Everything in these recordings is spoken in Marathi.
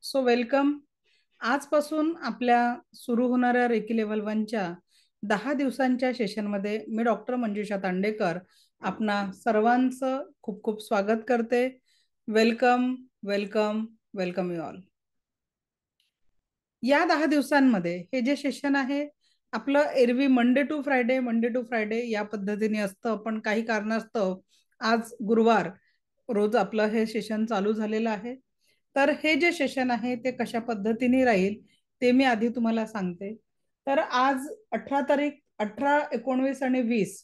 So welcome. आजपासून आपल्या सुरू होणाऱ्या रेकी लेव्हल 1च्या 10 दिवसांच्या सेशनमध्ये मी डॉक्टर मंजुषा तांडेकर आपणा सर्वांचं खूप खूप स्वागत करते. Welcome welcome welcome you all. या 10 दिवसांमध्ये हे जे सेशन आहे आपलं एरवी मंडे टू फ्रायडे या पद्धतीने असतं, पण काही कारणास्तव आज गुरुवार रोज आपलं हे सेशन चालू झालेलं आहे. तर हे जे सेशन आहे ते कशा पद्धतीने राहील ते मी आधी तुम्हाला सांगते. तर आज 18 तारीख, 18, 19 आणि 20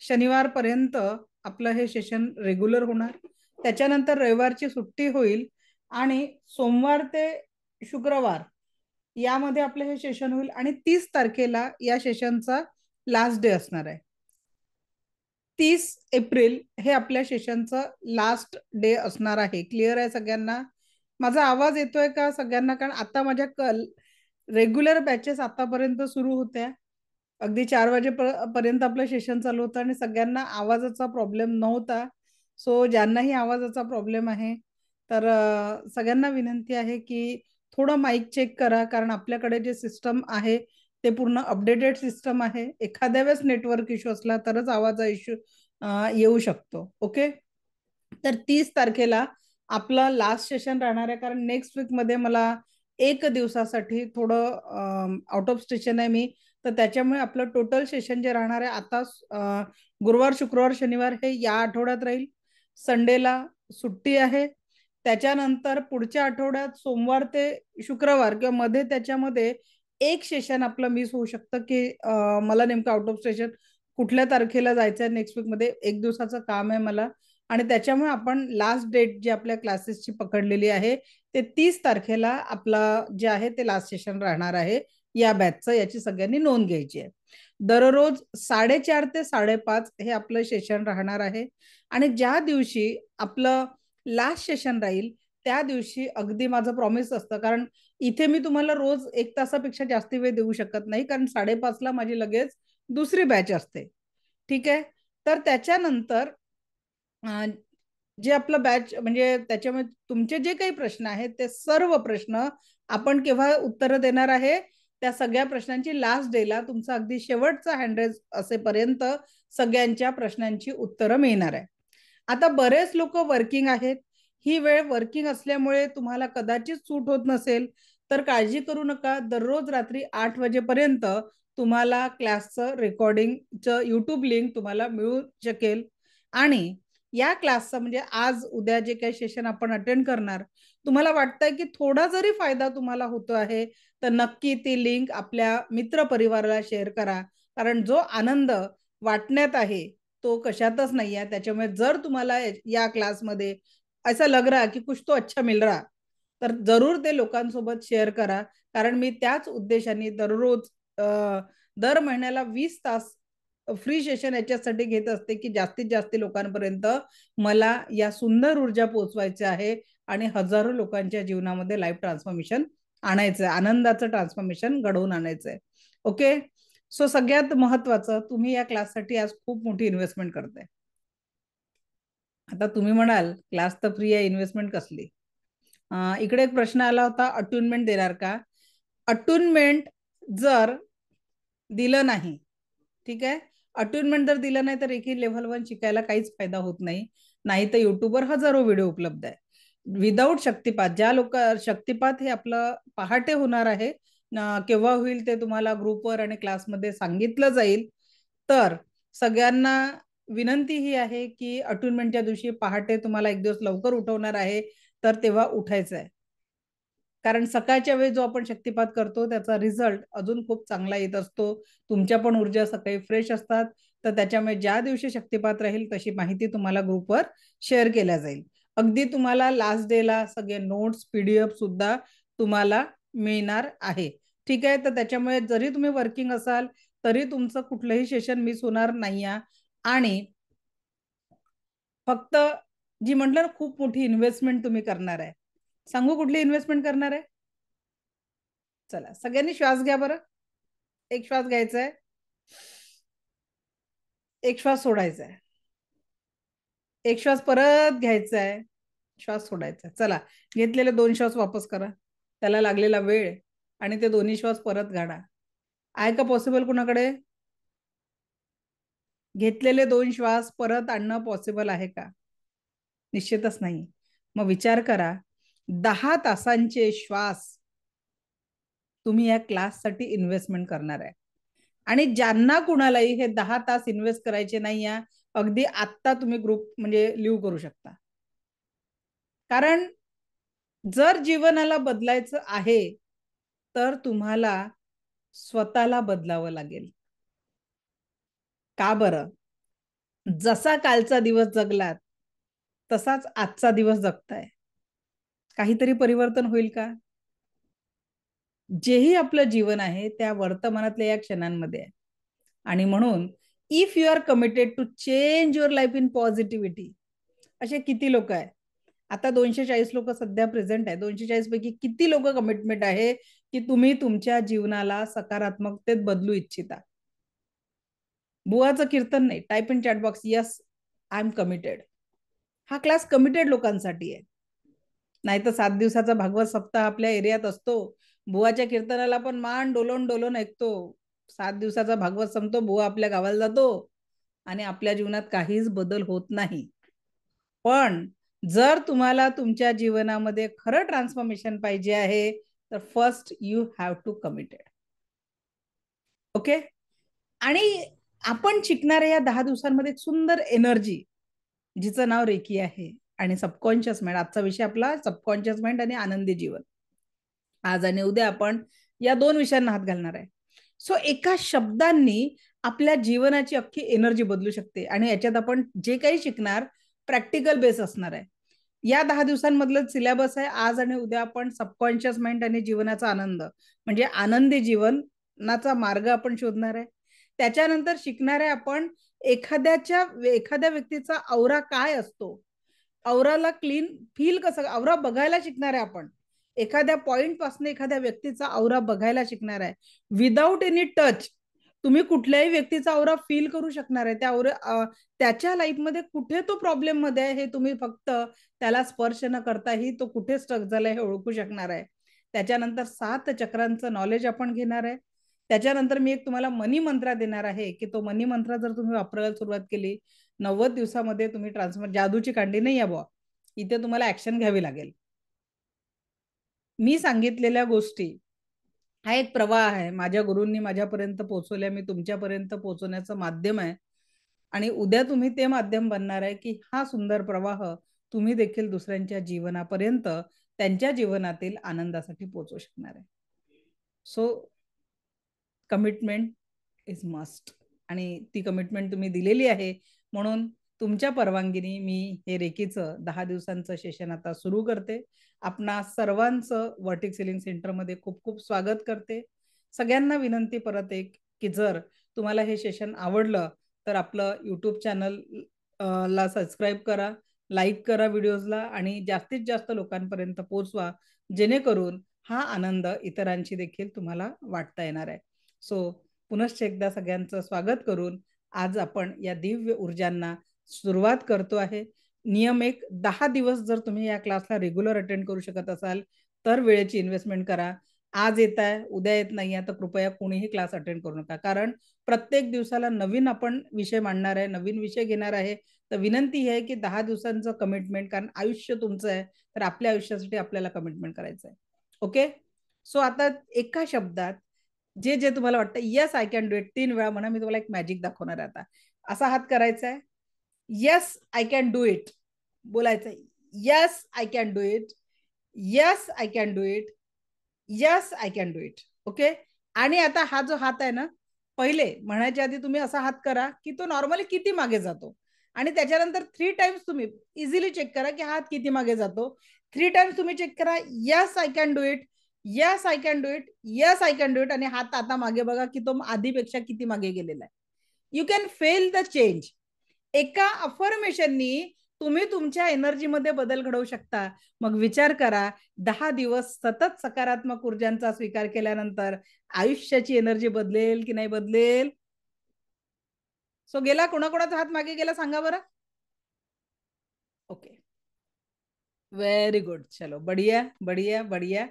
शनिवारपर्यंत आपलं हे सेशन रेग्युलर होणार. त्याच्यानंतर रविवारची सुट्टी होईल आणि सोमवार ते शुक्रवार यामध्ये आपलं हे सेशन होईल आणि 30 तारखेला या सेशनचा लास्ट डे असणार आहे. 30 एप्रिल हे आपल्या सेशनचं लास्ट डे असणार आहे. क्लिअर आहे सगळ्यांना? माझा आवाज येतोय का सगळ्यांना? कारण आता माझ्या रेग्युलर बॅचेस आतापर्यंत सुरू होत्या, अगदी 4 वाजेपर्यंत आपलं सेशन चालू होतं आणि सगळ्यांना आवाजाचा प्रॉब्लेम नव्हता. सो ज्यांनाही आवाजाचा प्रॉब्लेम आहे तर सगळ्यांना विनंती आहे की थोडं माईक चेक करा, कारण आपल्याकडे जे सिस्टम आहे ते पूर्ण अपडेटेड सिस्टम आहे. एखाद्या वेळेस नेटवर्क इश्यू असला तरच आवाजा इश्यू येऊ शकतो. ओके. तर 30 तारखेला आपलं लास्ट सेशन राहणार आहे, कारण नेक्स्ट वीक मध्ये मला 1 दिवसासाठी थोडं आउट ऑफ स्टेशन आहे मी. तर त्याच्यामुळे आपलं टोटल सेशन जे राहणार आहे आता गुरुवार शुक्रवार शनिवार हे या आठवड्यात राहील. संडेला सुट्टी आहे. त्याच्यानंतर पुढच्या आठवड्यात सोमवार ते शुक्रवार किंवा मध्ये त्याच्यामध्ये एक सेशन आपलं मिस होऊ शकतं की मला नेमकं आउट ऑफ स्टेशन कुठल्या तारखेला जायचं आहे नेक्स्ट वीक मध्ये, 1 दिवसाचं काम आहे मला. आणि त्याच्यामुळे आपण लास्ट डेट जी आपल्या क्लासेसची पकडलेली आहे ते 30 तारखेला आपला जे आहे ते लास्ट सेशन राहणार आहे या बॅचचं. याची सगळ्यांनी नोंद घ्यायची आहे. दररोज 4:30 ते 5:30 हे आपलं सेशन राहणार आहे. आणि ज्या दिवशी आपलं लास्ट सेशन राहील त्या दिवशी अगदी माझं प्रॉमिस असतं, कारण इथे मी तुम्हाला रोज 1 तासापेक्षा जास्त वेळ देऊ शकत नाही, कारण 5:30ला माझी लगेच दुसरी बॅच असते. ठीक आहे. तर त्याच्यानंतर जे आपलं बॅच म्हणजे त्याच्यामध्ये तुमचे जे काही प्रश्न आहेत ते सर्व प्रश्न आपण केव्हा उत्तर देणार आहे, त्या सगळ्या प्रश्नांची लास्ट डेला तुमचा अगदी शेवटचा हँडरेज असेपर्यंत सगळ्यांच्या प्रश्नांची उत्तरं मिळणार आहे. आता बरेच लोक वर्किंग आहेत. ही वेळ वर्किंग असल्यामुळे तुम्हाला कदाचित सूट होत नसेल, तर काळजी करू नका. दररोज रात्री 8 वाजेपर्यंत तुम्हाला क्लासचं रेकॉर्डिंगचं युट्यूब लिंक तुम्हाला मिळू शकेल. आणि या क्लासचा म्हणजे आज उद्या जे काही सेशन आपण अटेंड करणार, तुम्हाला वाटतंय की थोडा जरी फायदा तुम्हाला होतो आहे तर नक्की ती लिंक आपल्या मित्र परिवाराला शेअर करा, कारण जो आनंद वाटण्यात आहे तो कशातच नाही आहे. त्याच्यामुळे जर तुम्हाला या क्लासमध्ये ऐसा लग रहा की कुछ तो अच्छा मिल रहा, तर जरूर ते लोकांसोबत शेअर करा. कारण मी त्याच उद्देशाने दररोज दर महिन्याला 20 तास फ्री सेशन याच्यासाठी घेत असते की जास्तीत जास्त लोकांपर्यंत मला या सुंदर ऊर्जा पोहोचवायची आहे आणि हजारो लोकांच्या जीवनामध्ये लाईफ ट्रान्सफॉर्मेशन आणायचं आहे, आनंदाचं ट्रान्सफॉर्मेशन घडवून आणायचं आहे. ओके. सो सगळ्यात महत्वाचं, तुम्ही या क्लाससाठी आज खूप मोठी इन्व्हेस्टमेंट करताय. आता तुम्ही म्हणाल क्लास तर फ्री आहे, इन्व्हेस्टमेंट कसली? इकडे एक प्रश्न आला होता, अटुनमेंट देणार का? अटुनमेंट जर दिलं नाही, ठीक आहे, अटुनमेंट जर दिलं नाही तर रेकी लेव्हल 1 शिकायला काहीच फायदा होत नाही. नाही तर युट्यूबवर हजारो व्हिडिओ उपलब्ध आहे. विदाऊट शक्तिपात, ज्या लोक शक्तिपात हे आपलं पहाटे होणार आहे, केव्हा होईल ते तुम्हाला ग्रुपवर आणि क्लासमध्ये सांगितलं जाईल. तर सगळ्यांना विनंती ही आहे की अटुनमेंटच्या दिवशी पहाटे तुम्हाला 1 दिवस लवकर उठवणार आहे तर तेव्हा उठायचं आहे, कारण सकाळच्या वेळी जो आपण शक्तिपात करतो त्याचा रिझल्ट अजून खूप चांगला येत असतो. तुमच्या पण ऊर्जा सकाळी फ्रेश असतात. तर त्याच्यामुळे ज्या दिवशी शक्तिपात राहील तशी माहिती तुम्हाला ग्रुपवर शेअर केल्या जाईल. अगदी तुम्हाला लास्ट डेला सगळे नोट्स पीडीएफ सुद्धा तुम्हाला मिळणार आहे. ठीक आहे. तर त्याच्यामुळे जरी तुम्ही वर्किंग असाल तरी तुमचं कुठलंही सेशन मिस होणार नाही. आणि फक्त जी म्हटलं ना खूप मोठी इन्व्हेस्टमेंट तुम्ही करणार आहे, सांगू कुठली इन्व्हेस्टमेंट करणार आहे? चला सगळ्यांनी श्वास घ्या बरं. एक श्वास घ्यायचा आहे, एक श्वास सोडायचा आहे, एक श्वास परत घ्यायचा आहे, श्वास सोडायचा आहे. चला घेतलेले 2 श्वास वापस करा. त्याला लागलेला वेळ आणि ते दोन्ही श्वास परत गाणं आहे का पॉसिबल कुणाकडे? घेतलेले 2 श्वास परत आणणं पॉसिबल आहे का? निश्चितच नाही. मग विचार करा, 10 तासांचे श्वास तुम्ही या क्लाससाठी इन्व्हेस्टमेंट करणार आहे. आणि ज्यांना कुणालाही हे 10 तास इन्व्हेस्ट करायचे नाही आहे, अगदी आत्ता तुम्ही ग्रुप म्हणजे लिव्ह करू शकता. कारण जर जीवनाला बदलायचं आहे, तर तुम्हाला स्वतःला बदलावं लागेल. का बरं? जसा कालचा दिवस जगलात, तसाच आजचा दिवस जगताय. काहीतरी परिवर्तन होईल का? जेही आपलं जीवन आहे त्या वर्तमानातल्या या क्षणांमध्ये आहे. आणि म्हणून if you are committed to change your life in positivity, असे किती लोक आहे? आता 240 लोक सध्या प्रेझेंट आहे. 240 पैकी किती लोक कमिटमेंट आहे की तुम्ही तुमच्या जीवनाला सकारात्मकतेत बदलू इच्छिता? बुवाचं कीर्तन नाही, type in chat box yes I am committed. हा क्लास कमिटेड लोकांसाठी आहे. नाही तर 7 दिवसाचा भागवत सप्ताह आपल्या एरियात असतो, बुवाच्या कीर्तनाला पण मान डोलून डोलून ऐकतो. 7 दिवसाचा भागवत संपतो, बुवा आपल्या गावाला जातो आणि आपल्या जीवनात काहीच बदल होत नाही. पण जर तुम्हाला तुमच्या जीवनामध्ये खरं ट्रान्सफॉर्मेशन पाहिजे आहे, तर first you have to committed. Okay. आणि आपण शिकणाऱ्या या 10 दिवसांमध्ये एक सुंदर एनर्जी, जिचं नाव रेकी आहे, आणि सबकॉन्शियस माइंड. आजचा विषय आपला सबकॉन्शियस माइंड आणि आनंदी जीवन. आज आणि उद्या आपण या 2 विषयांना हात घालणार आहे. सो एका शब्दांनी आपल्या जीवनाची अख्खी एनर्जी बदलू शकते. आणि याच्यात आपण जे काही शिकणार प्रॅक्टिकल बेस असणार आहे. या 10 दिवसांमधलं सिलेबस आहे. आज आणि उद्या आपण सबकॉन्शियस माइंड आणि जीवनाचा आनंद म्हणजे आनंदी जीवनाचा मार्ग आपण शोधणार आहे. त्याच्यानंतर शिकणार आहे आपण एखाद्या व्यक्तीचा औरा काय असतो, औराला क्लीन फील कसं, औरा बघायला शिकणार आहे आपण. एखाद्या पॉइंट पासून एखाद्या व्यक्तीचा औरा बघायला शिकणार आहे. विदाउट एनी टच तुम्ही कुठल्याही व्यक्तीचा औरा फील करू शकणार आहे. त्याच्या लाईफमध्ये कुठे तो प्रॉब्लेम मध्ये आहे हे तुम्ही फक्त त्याला स्पर्श न करताही तो कुठे स्टक झालाय हे ओळखू शकणार आहे. त्याच्यानंतर 7 चक्रांचं नॉलेज आपण घेणार आहे. त्याच्यानंतर मी एक तुम्हाला मनी मंत्र देणार आहे की तो मनी मंत्र जर तुम्ही वापरायला सुरुवात केली, 90 दिवसामध्ये तुम्ही ट्रान्सफर, जादूची कांडी नाही आहे बुवा, इथे तुम्हाला ऍक्शन घ्यावी लागेल. मी सांगितलेल्या गोष्टी हा एक प्रवाह आहे. माझ्या गुरूंनी माझ्यापर्यंत पोहोचवल्या, मी तुमच्यापर्यंत पोहोचवण्याचं माध्यम आहे. आणि उद्या तुम्ही ते माध्यम बनणार आहे की हा सुंदर प्रवाह तुम्ही देखील दुसऱ्यांच्या जीवनापर्यंत त्यांच्या जीवनातील आनंदासाठी पोहोचू शकणार आहे. So commitment is must. आणि ती कमिटमेंट तुम्ही दिलेली आहे, म्हणून तुमच्या परवानगीने मी हे रेकीचं 10 दिवसांचं सेशन आता सुरू करते. आपणा सर्वांचं वर्टिक सेलिंग सेंटरमध्ये खूप खूप स्वागत करते. सगळ्यांना विनंती परत एक की जर तुम्हाला हे सेशन आवडलं तर आपलं यूट्यूब चॅनल ला सबस्क्राईब करा, लाईक करा व्हिडिओजला, आणि जास्तीत जास्त लोकांपर्यंत पोहोचवा, जेणेकरून हा आनंद इतरांशी देखील तुम्हाला वाटता येणार आहे. सो पुनश्च एकदा सगळ्यांचं स्वागत करून आज आपण या दिव्य ऊर्जांना सुरुवात करतो आहे. नियम एक, 10 दिवस जर तुम्ही या क्लासला रेग्युलर अटेंड करू शकत असाल तर वेळेची इन्व्हेस्टमेंट करा. आज येत आहे उद्या येत नाही आहे तर कृपया कोणीही क्लास अटेंड करू नका. कारण प्रत्येक दिवसाला नवीन आपण विषय मांडणार आहे, नवीन विषय घेणार आहे. तर विनंती आहे की 10 दिवसांचं कमिटमेंट, कारण आयुष्य तुमचं आहे तर आपल्या आयुष्यासाठी आपल्याला कमिटमेंट करायचं आहे. ओके. सो आता एका शब्दात जे जे तुम्हाला वाटतं yes I can do it 3 वेळा म्हणा. मी तुम्हाला एक मॅजिक दाखवणार आहे. आता असा हात करायचा आहे, yes I can do it बोलायचं आहे. Yes I can do it, yes I can do it, yes I can do it. Okay. आणि आता हा जो हात आहे ना, पहिले म्हणायच्या आधी तुम्ही असा हात करा की तो नॉर्मली किती मागे जातो, आणि त्याच्यानंतर 3 टाइम्स तुम्ही इझिली चेक करा की हात किती मागे जातो. 3 टाइम्स तुम्ही चेक करा, yes I can do it, yes I can do it, yes I can do it, आणि हात आता मागे बघा की तो आधीपेक्षा किती मागे गेलेला आहे. You can fail the change. एका अफर्मेशननी तुम्ही तुमच्या एनर्जीमध्ये बदल घडवू शकता. मग विचार करा, 10 दिवस सतत सकारात्मक ऊर्जांचा स्वीकार केल्यानंतर आयुष्याची एनर्जी बदलेल की नाही बदलेल? सो गेला, कोणाकोणाचा हात मागे गेला सांगा बरं. Okay, very good. चलो, बढ़िया बढ़िया बढ़िया.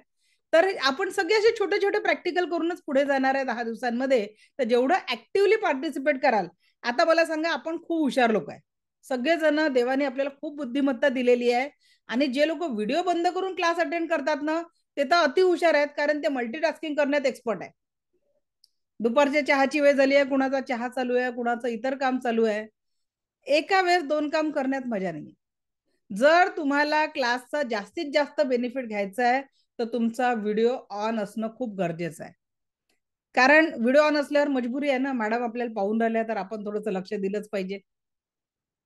तर आपण सगळे असे छोटे छोटे प्रॅक्टिकल करूनच पुढे जाणार आहे 10 दिवसांमध्ये. तर जेवढं ऍक्टिव्हली पार्टिसिपेट कराल. आता मला सांगा, आपण खूप हुशार लोक आहे, सगळेजण. देवाने आपल्याला खूप बुद्धिमत्ता दिलेली आहे. आणि जे लोक व्हिडिओ बंद करून क्लास अटेंड करतात ना, ते तर अति हुशार आहेत, कारण ते मल्टीटास्किंग करण्यात एक्सपर्ट आहे. दुपारच्या चहाची वेळ झाली आहे, कुणाचा चहा चालू आहे, कुणाचं इतर काम चालू आहे. एका वेळेस 2 काम करण्यात मजा नाही. जर तुम्हाला क्लासचा जास्तीत जास्त बेनिफिट घ्यायचा आहे, तर तुमचा व्हिडिओ ऑन असणं खूप गरजेचं आहे. कारण व्हिडिओ ऑन असल्यावर मजबुरी आहे ना, मॅडम आपल्याला पाहून राहिल्या तर आपण थोडंसं लक्ष दिलंच पाहिजे.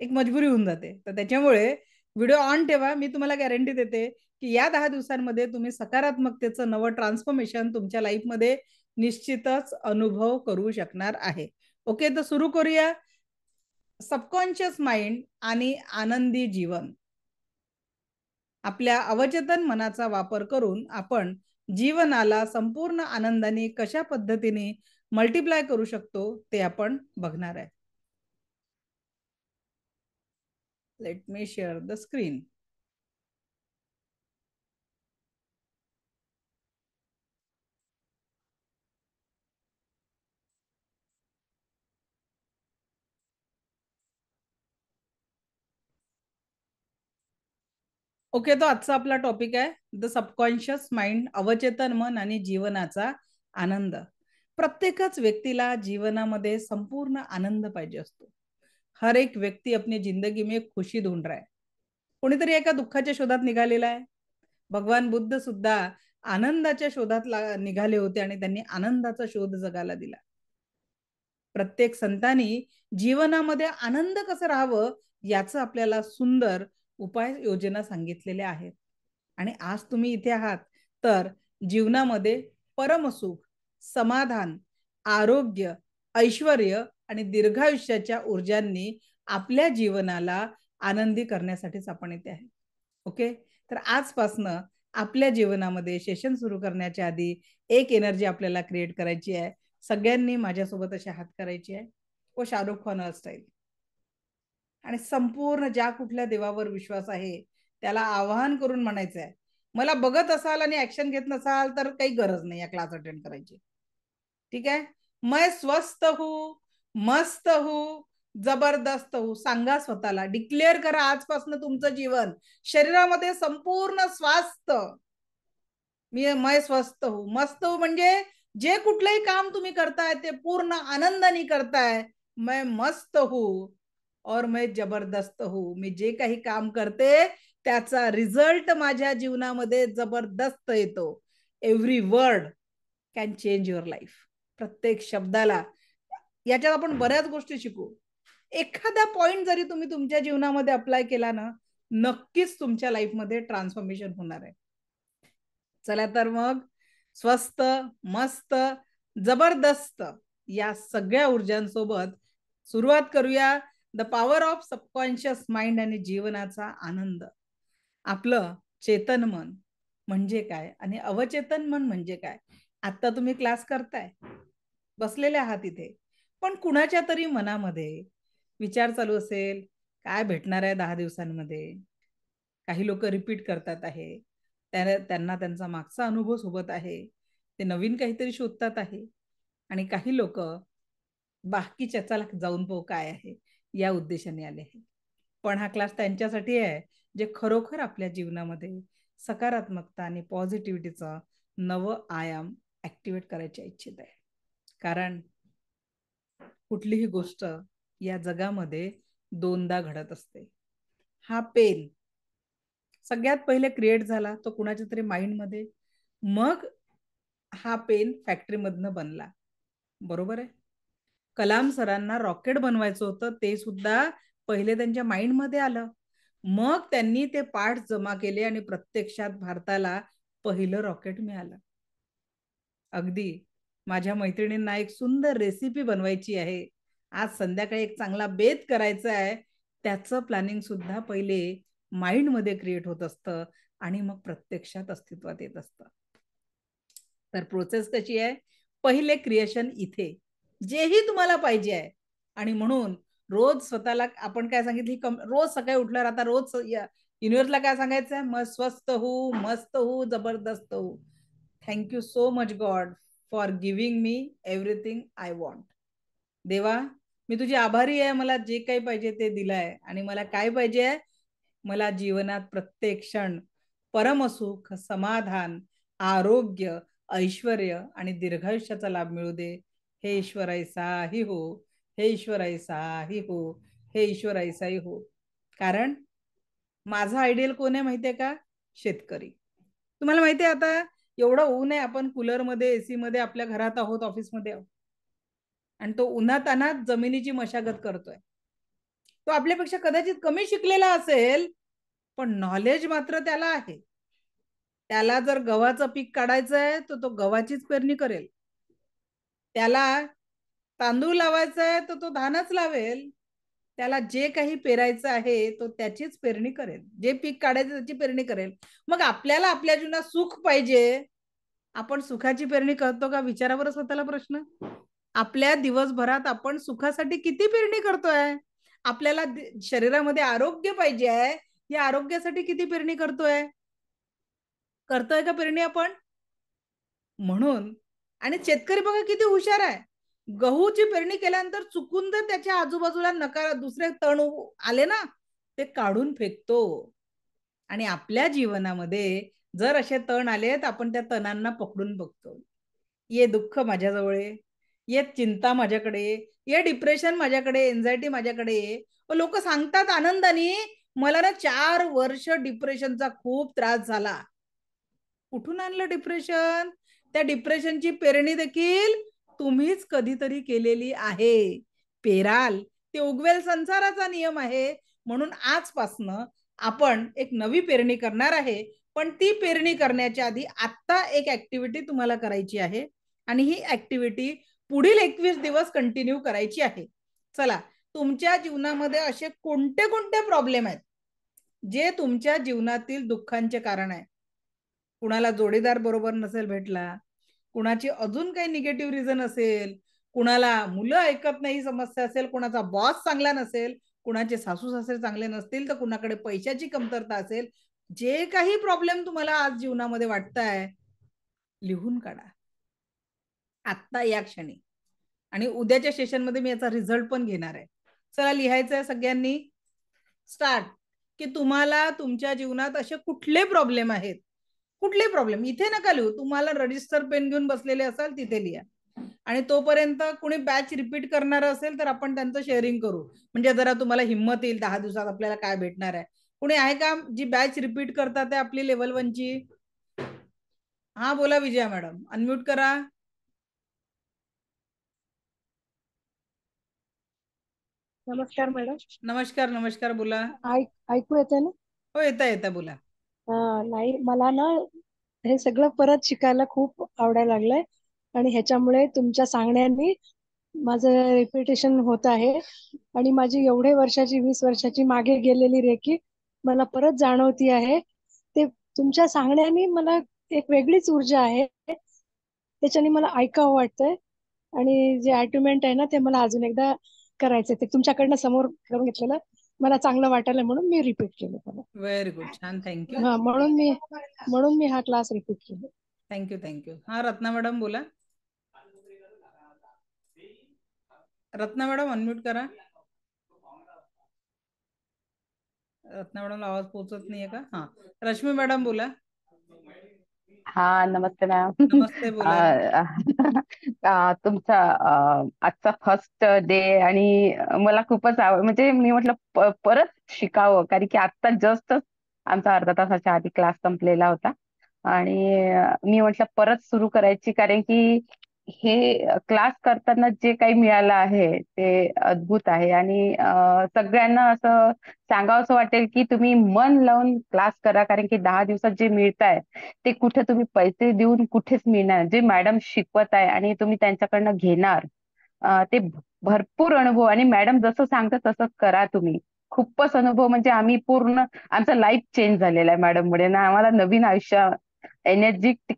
एक मजबुरी होऊन जाते. तर त्याच्यामुळे व्हिडिओ ऑन ठेवा. मी तुम्हाला गॅरंटी देते की या 10 दिवसांमध्ये तुम्ही सकारात्मकतेचं नवं ट्रान्सफॉर्मेशन तुमच्या लाईफमध्ये निश्चितच अनुभव करू शकणार आहे. ओके, तर सुरू करूया. सबकॉन्शियस माइंड आणि आनंदी जीवन. आपल्या अवचेतन मनाचा वापर करून आपण जीवनाला संपूर्ण आनंदाने कशा पद्धतीने मल्टिप्लाय करू शकतो ते आपण बघणार आहे. Let me share the screen. Okay, तो आजचा आपला टॉपिक आहे द सबकॉन्शियस माइंड, अवचेतन मन आणि जीवनाचा आनंद. प्रत्येकच व्यक्तीला जीवनामध्ये संपूर्ण आनंद पाहिजे असतो. हर एक व्यक्ती अपनी जिंदगी में खुशी ढूंढ रहा है. कोणीतरी एका दुःखाच्या शोधात निघालेला आहे. भगवान बुद्ध सुद्धा आनंदाच्या शोधात निघाले होते आणि त्यांनी आनंदाचा शोध जगाला दिला. प्रत्येक संतांनी जीवनामध्ये आनंद कसं राहावं याचं आपल्याला सुंदर उपाय योजना सांगितलेल्या आहेत. आणि आज तुम्ही इथे आहात तर जीवनामध्ये परमसुख, समाधान, आरोग्य, ऐश्वर्य आणि दीर्घायुष्याच्या ऊर्जांनी आपल्या जीवनाला आनंदी करण्यासाठीच आपण इथे आहे. ओके, तर आजपासनं आपल्या जीवनामध्ये सेशन सुरू करण्याच्या आधी एक एनर्जी आपल्याला क्रिएट करायची आहे. सगळ्यांनी माझ्यासोबत असे हात करायचे आहे व शाहरुख खान स्टाईल. आणि संपूर्ण ज्या कुठल्या देवावर विश्वास आहे त्याला आवाहन करून म्हणायचं आहे, मला बघत असाल आणि ऍक्शन घेत नसाल तर काही गरज नाही या क्लास अटेंड करायची. ठीक आहे. मैं स्वस्थ हूं, मस्त हूं, जबरदस्त हूं. सांगा स्वतःला, डिक्लेअर करा आजपासून तुमचं जीवन शरीरामध्ये संपूर्ण स्वास्थ्य. मैं स्वस्थ हूं, मस्त हूं म्हणजे जे कुठलंही काम तुम्ही करताय ते पूर्ण आनंदाने करताय. मैं मस्त हूं और मैं जबरदस्त हूं. मी जे काही काम करते त्याचा रिझल्ट माझ्या जीवनामध्ये जबरदस्त येतो. Every word can change your life. प्रत्येक शब्दाला. याच्यात आपण बऱ्याच गोष्टी शिकू. एखादा पॉइंट जरी तुम्ही तुमच्या जीवनामध्ये अप्लाय केला ना, नक्कीच तुमच्या लाईफमध्ये ट्रान्सफॉर्मेशन होणार आहे. चला तर मग स्वस्त, मस्त, जबरदस्त या सगळ्या ऊर्जांसोबत सुरुवात करूया the power of subconscious mind आणि जीवनाचा आनंद. आपलं चेतन मन म्हणजे काय आणि अवचेतन मन म्हणजे काय. आता तुम्ही क्लास करताय, बसलेले आहात इथे, पण कुणाच्या तरी मनामध्ये विचार चालू असेल, काय भेटणार आहे 10 दिवसांमध्ये. काही लोक रिपीट करतात आहे, त्यांना त्यांचा मागचा अनुभव सोबत आहे, ते नवीन काहीतरी शोधतात आहे. आणि काही लोक बाकीच्या चला जाऊन पाहू काय आहे या उद्देशाने आले आहे. पण हा क्लास त्यांच्यासाठी आहे जे खरोखर आपल्या जीवनामध्ये सकारात्मकता आणि पॉझिटिव्हिटीचा नवं आयाम ऍक्टिव्हेट करायच्या इच्छित आहे. कारण कुठलीही गोष्ट या जगामध्ये दोनदा घडत असते. हा पेन सगळ्यात पहिले क्रिएट झाला तो कुणाच्या तरी माइंडमध्ये, मग हा पेन फॅक्टरीमधनं बनला. बरोबर आहे. कलाम सरांना रॉकेट बनवायचं होतं, ते सुद्धा पहिले त्यांच्या माइंडमध्ये आलं. मग त्यांनी ते पार्ट जमा केले आणि प्रत्यक्षात भारताला पहिलं रॉकेट मिळालं. अगदी माझ्या मैत्रिणींना एक सुंदर रेसिपी बनवायची आहे, आज संध्याकाळी एक चांगला बेत करायचा आहे, त्याचं प्लॅनिंग सुद्धा पहिले माइंड मध्ये क्रिएट होत असतं आणि मग प्रत्यक्षात अस्तित्वात येत असतं. तर प्रोसेस कशी आहे, पहिले क्रिएशन इथे जेही तुम्हाला पाहिजे आहे. आणि म्हणून रोज स्वतःला आपण काय सांगितली, रोज सकाळी उठल्यावर आता रोज युनिव्हर्सला काय सांगायचं आहे, मग स्वस्थ हूं, मस्त हूं, जबरदस्त हूं. Thank you so much God for giving me everything I want. देवा, मी तुझी आभारी आहे, मला जे काही पाहिजे ते दिलंय. आणि मला काय पाहिजे? मला जीवनात प्रत्येक क्षण परमसुख, समाधान, आरोग्य, ऐश्वर आणि दीर्घायुष्याचा लाभ मिळू दे. हे ईश्वर ऐसाही हो, हे ईश्वर ऐसाही हो, हे ईश्वर ऐसाही हो. कारण माझा आयडियल कोण आहे माहितीये का? शेतकरी. तुम्हाला माहितीये आता एवढं ऊन आहे, आपण कूलर मध्ये, एसी मध्ये आपल्या घरात आहोत, ऑफिसमध्ये आहोत, आणि तो उन्हातान्हात जमिनीची मशागत करतोय. तो आपल्यापेक्षा कदाचित कमी शिकलेला असेल, पण नॉलेज मात्र त्याला आहे. त्याला जर गव्हाचं पीक काढायचं आहे तर तो गव्हाचीच पेरणी करेल. त्याला तांदूळ लावायचा आहे तर तो धानच लावेल. त्याला जे काही पेरायचं आहे तो त्याचीच पेरणी करेल. जे पीक काढायचं त्याची पेरणी करेल. मग आपल्याला आपल्या जीवनात सुख पाहिजे, आपण सुखाची पेरणी करतो का? विचारा बरं स्वतःला प्रश्न. आपल्या दिवसभरात आपण सुखासाठी किती पेरणी करतोय? आपल्याला शरीरामध्ये आरोग्य पाहिजे आहे, या आरोग्यासाठी किती पेरणी करतोय? करतोय का पेरणी आपण? म्हणून आणि शेतकरी बघा किती हुशार आहे. गहूची पेरणी केल्यानंतर चुकून जर त्याच्या आजूबाजूला नकार दुसरे तण आले ना, ते काढून फेकतो. आणि आपल्या जीवनामध्ये जर असे तण आले तर आपण त्या तणांना पकडून बघतो. ये दुःख माझ्याजवळ आहे, ये चिंता माझ्याकडे, ये डिप्रेशन माझ्याकडे, एन्झायटी माझ्याकडे. लोक सांगतात आनंदाने, मला ना 4 वर्ष डिप्रेशनचा खूप त्रास झाला. कुठून आणलं डिप्रेशन? त्या डिप्रेशनची पेरणी देखील तुम्हीच कधीतरी केलेली आहे. पेराल ते उगवेल, संसाराचा नियम आहे. म्हणून आजपासनं आपण एक नवी पेरणी करणार आहे. पण ती पेरणी करण्याच्या आधी आता एक ऍक्टिव्हिटी तुम्हाला करायची आहे, आणि ही ऍक्टिव्हिटी पुढील 21 दिवस कंटिन्यू करायची आहे. चला, तुमच्या जीवनामध्ये असे कोणते कोणते प्रॉब्लेम आहेत जे तुमच्या जीवनातील दुःखांचे कारण आहे? कुणाला जोडीदार बरोबर नसेल भेटला, कुणाची अजून काही निगेटिव्ह रिझन असेल, कुणाला मुलं ऐकत नाही समस्या असेल, कुणाचा बॉस चांगला नसेल, कुणाचे सासू सासरे चांगले नसतील, तर कुणाकडे पैशाची कमतरता असेल. जे काही प्रॉब्लेम तुम्हाला आज जीवनामध्ये वाटताय, लिहून काढा आत्ता या क्षणी. आणि उद्याच्या सेशनमध्ये मी याचा रिझल्ट पण घेणार आहे. चला, लिहायचं आहे सगळ्यांनी. स्टार्ट. की तुम्हाला तुमच्या जीवनात असे कुठले प्रॉब्लेम आहेत? कुठले प्रॉब्लेम इथे नका लिहू. तुम्हाला रजिस्टर पेन घेऊन बसलेले असाल तिथे लिहा. आणि तोपर्यंत कुणी बॅच रिपीट करणार असेल तर आपण त्यांचं शेअरिंग करू, म्हणजे जरा तुम्हाला हिंमत येईल 10 दिवसात आपल्याला काय भेटणार आहे. कुणी आहे का जी बॅच रिपीट करतात आहे आपली लेवल 1 ची? हा बोला विजया मॅडम, अनम्यूट करा. नमस्कार मॅडम. नमस्कार नमस्कार, बोला. ऐकू येते ना? हो, येता येता बोला. नाही, मला ना हे सगळं परत शिकायला खूप आवडायला लागलंय, आणि ह्याच्यामुळे तुमच्या सांगण्याने माझं रिपिटेशन होत आहे, आणि माझी एवढे वर्षाची 20 वर्षाची मागे गेलेली रेकी मला परत जाणवती आहे. ते तुमच्या सांगण्याने मला एक वेगळीच ऊर्जा आहे, त्याच्याने मला ऐकावं वाटतंय. आणि जे अॅट्युमेंट आहे ना, ते मला अजून एकदा करायचं. ते तुमच्याकडनं समोर करून घेतलेलं मला चांगलं वाटायला, म्हणून मी रिपीट केलं त्याला. व्हेरी गुड, छान, थँक्यू. हा, म्हणून मी हा क्लास रिपीट केला. Thank you thank you. हा, रत्ना मॅडम बोला. रत्ना मॅडम अनम्यूट करा. रत्ना मॅडम आवाज पोहोचत नाहीये का? हा, रश्मी मॅडम बोला. हा, नमस्ते मॅम. नमस्ते, बोला. तुमचा आजचा फर्स्ट डे, आणि मला खूपच म्हणजे मी म्हटलं परत शिकावं, कारण की आता जस्ट आमचा अर्धा तासाच्या आधी क्लास संपलेला होता, आणि मी म्हटलं परत सुरू करायची, कारण की हे क्लास करताना जे काही मिळालं आहे ते अद्भुत आहे. आणि सगळ्यांना असं सांगावंसं वाटेल की तुम्ही मन लावून क्लास करा, कारण की 10 दिवसात जे मिळताय ते कुठे तुम्ही पैसे देऊन कुठेच मिळणार. जे मॅडम शिकवत आहे आणि तुम्ही त्यांच्याकडनं घेणार, ते भरपूर अनुभव, आणि मॅडम जसं सांगतात तसं करा तुम्ही. खूपच अनुभव, म्हणजे आम्ही पूर्ण आमचं लाईफ चेंज झालेलं आहे मॅडममुळे ना. आम्हाला नवीन आयुष्य, एनर्जेटिक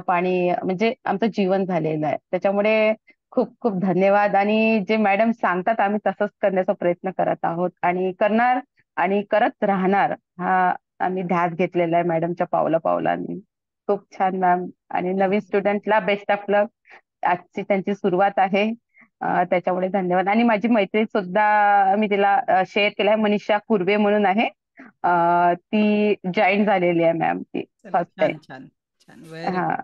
पाणी म्हणजे आमचं जीवन झालेलं आहे. त्याच्यामुळे खूप खूप धन्यवाद. आणि जे मॅडम सांगतात आम्ही तसंच करण्याचा प्रयत्न करत आहोत, आणि करणार आणि करत राहणार. हा आम्ही ध्यास घेतलेला आहे मॅडमच्या पावला पावलांनी. खूप छान मॅम. आणि नवीन स्टुडंटला बेस्ट ऑफ लक. आजची त्यांची सुरुवात आहे. त्याच्यामुळे धन्यवाद. आणि माझी मैत्रीण सुद्धा मी तिला शेअर केलाय, मनीषा कुर्वे म्हणून आहे. ती जॉईन झालेली आहे मॅम, ती चला, फर्स्ट आहे. छान छान छान, व्हेरी हा गुड.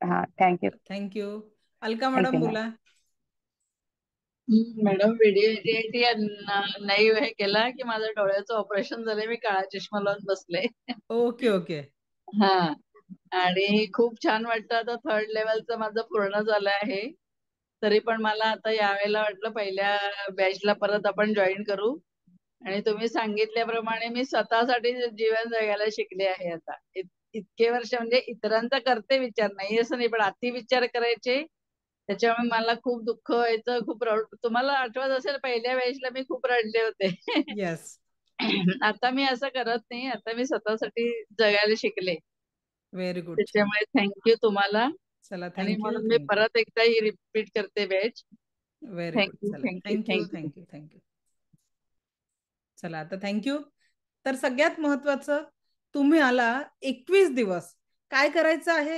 हा, thank you. Thank you. Alka madam thank you ma'am. बोला. मॅडम, व्हिडिओ नाही हे केला की माझं डोळ्याचं ऑपरेशन झालंय, मी काळा चष्मा लावून बसले. Okay okay. हा, आणि खूप छान वाटतं. आता 3rd लेवलचं माझं पूर्ण झालं आहे. तरी पण मला आता यावेळेला वाटलं पहिल्या बॅचला परत आपण जॉईन करू. आणि तुम्ही सांगितल्याप्रमाणे मी स्वतःसाठी जीवन जगायला शिकले आहे आता. इतके वर्ष म्हणजे इतरांचा करते विचार, नाही असं नाही, पण अति विचार करायचे. त्याच्यामुळे मला खूप दुःख व्हायचं, खूप तुम्हाला आठवत असेल पहिल्या वेळेसला मी खूप रडले होते. येस. आता मी असं करत नाही, आता मी स्वतःसाठी जगायला शिकले. Very good. छान. त्याच्यामुळे थँक्यू तुम्हाला. चला, आणि थँक्यू म्हणून मी थँक्यू. परत एकदा ही रिपीट करते बॅच. Very good. थँक्यू चला, thank you thank you thank you. Thank you thank you. चला, आता थँक्यू. तर सगळ्यात महत्वाचं, तुम्ही आला 21 दिवस काय करायचं आहे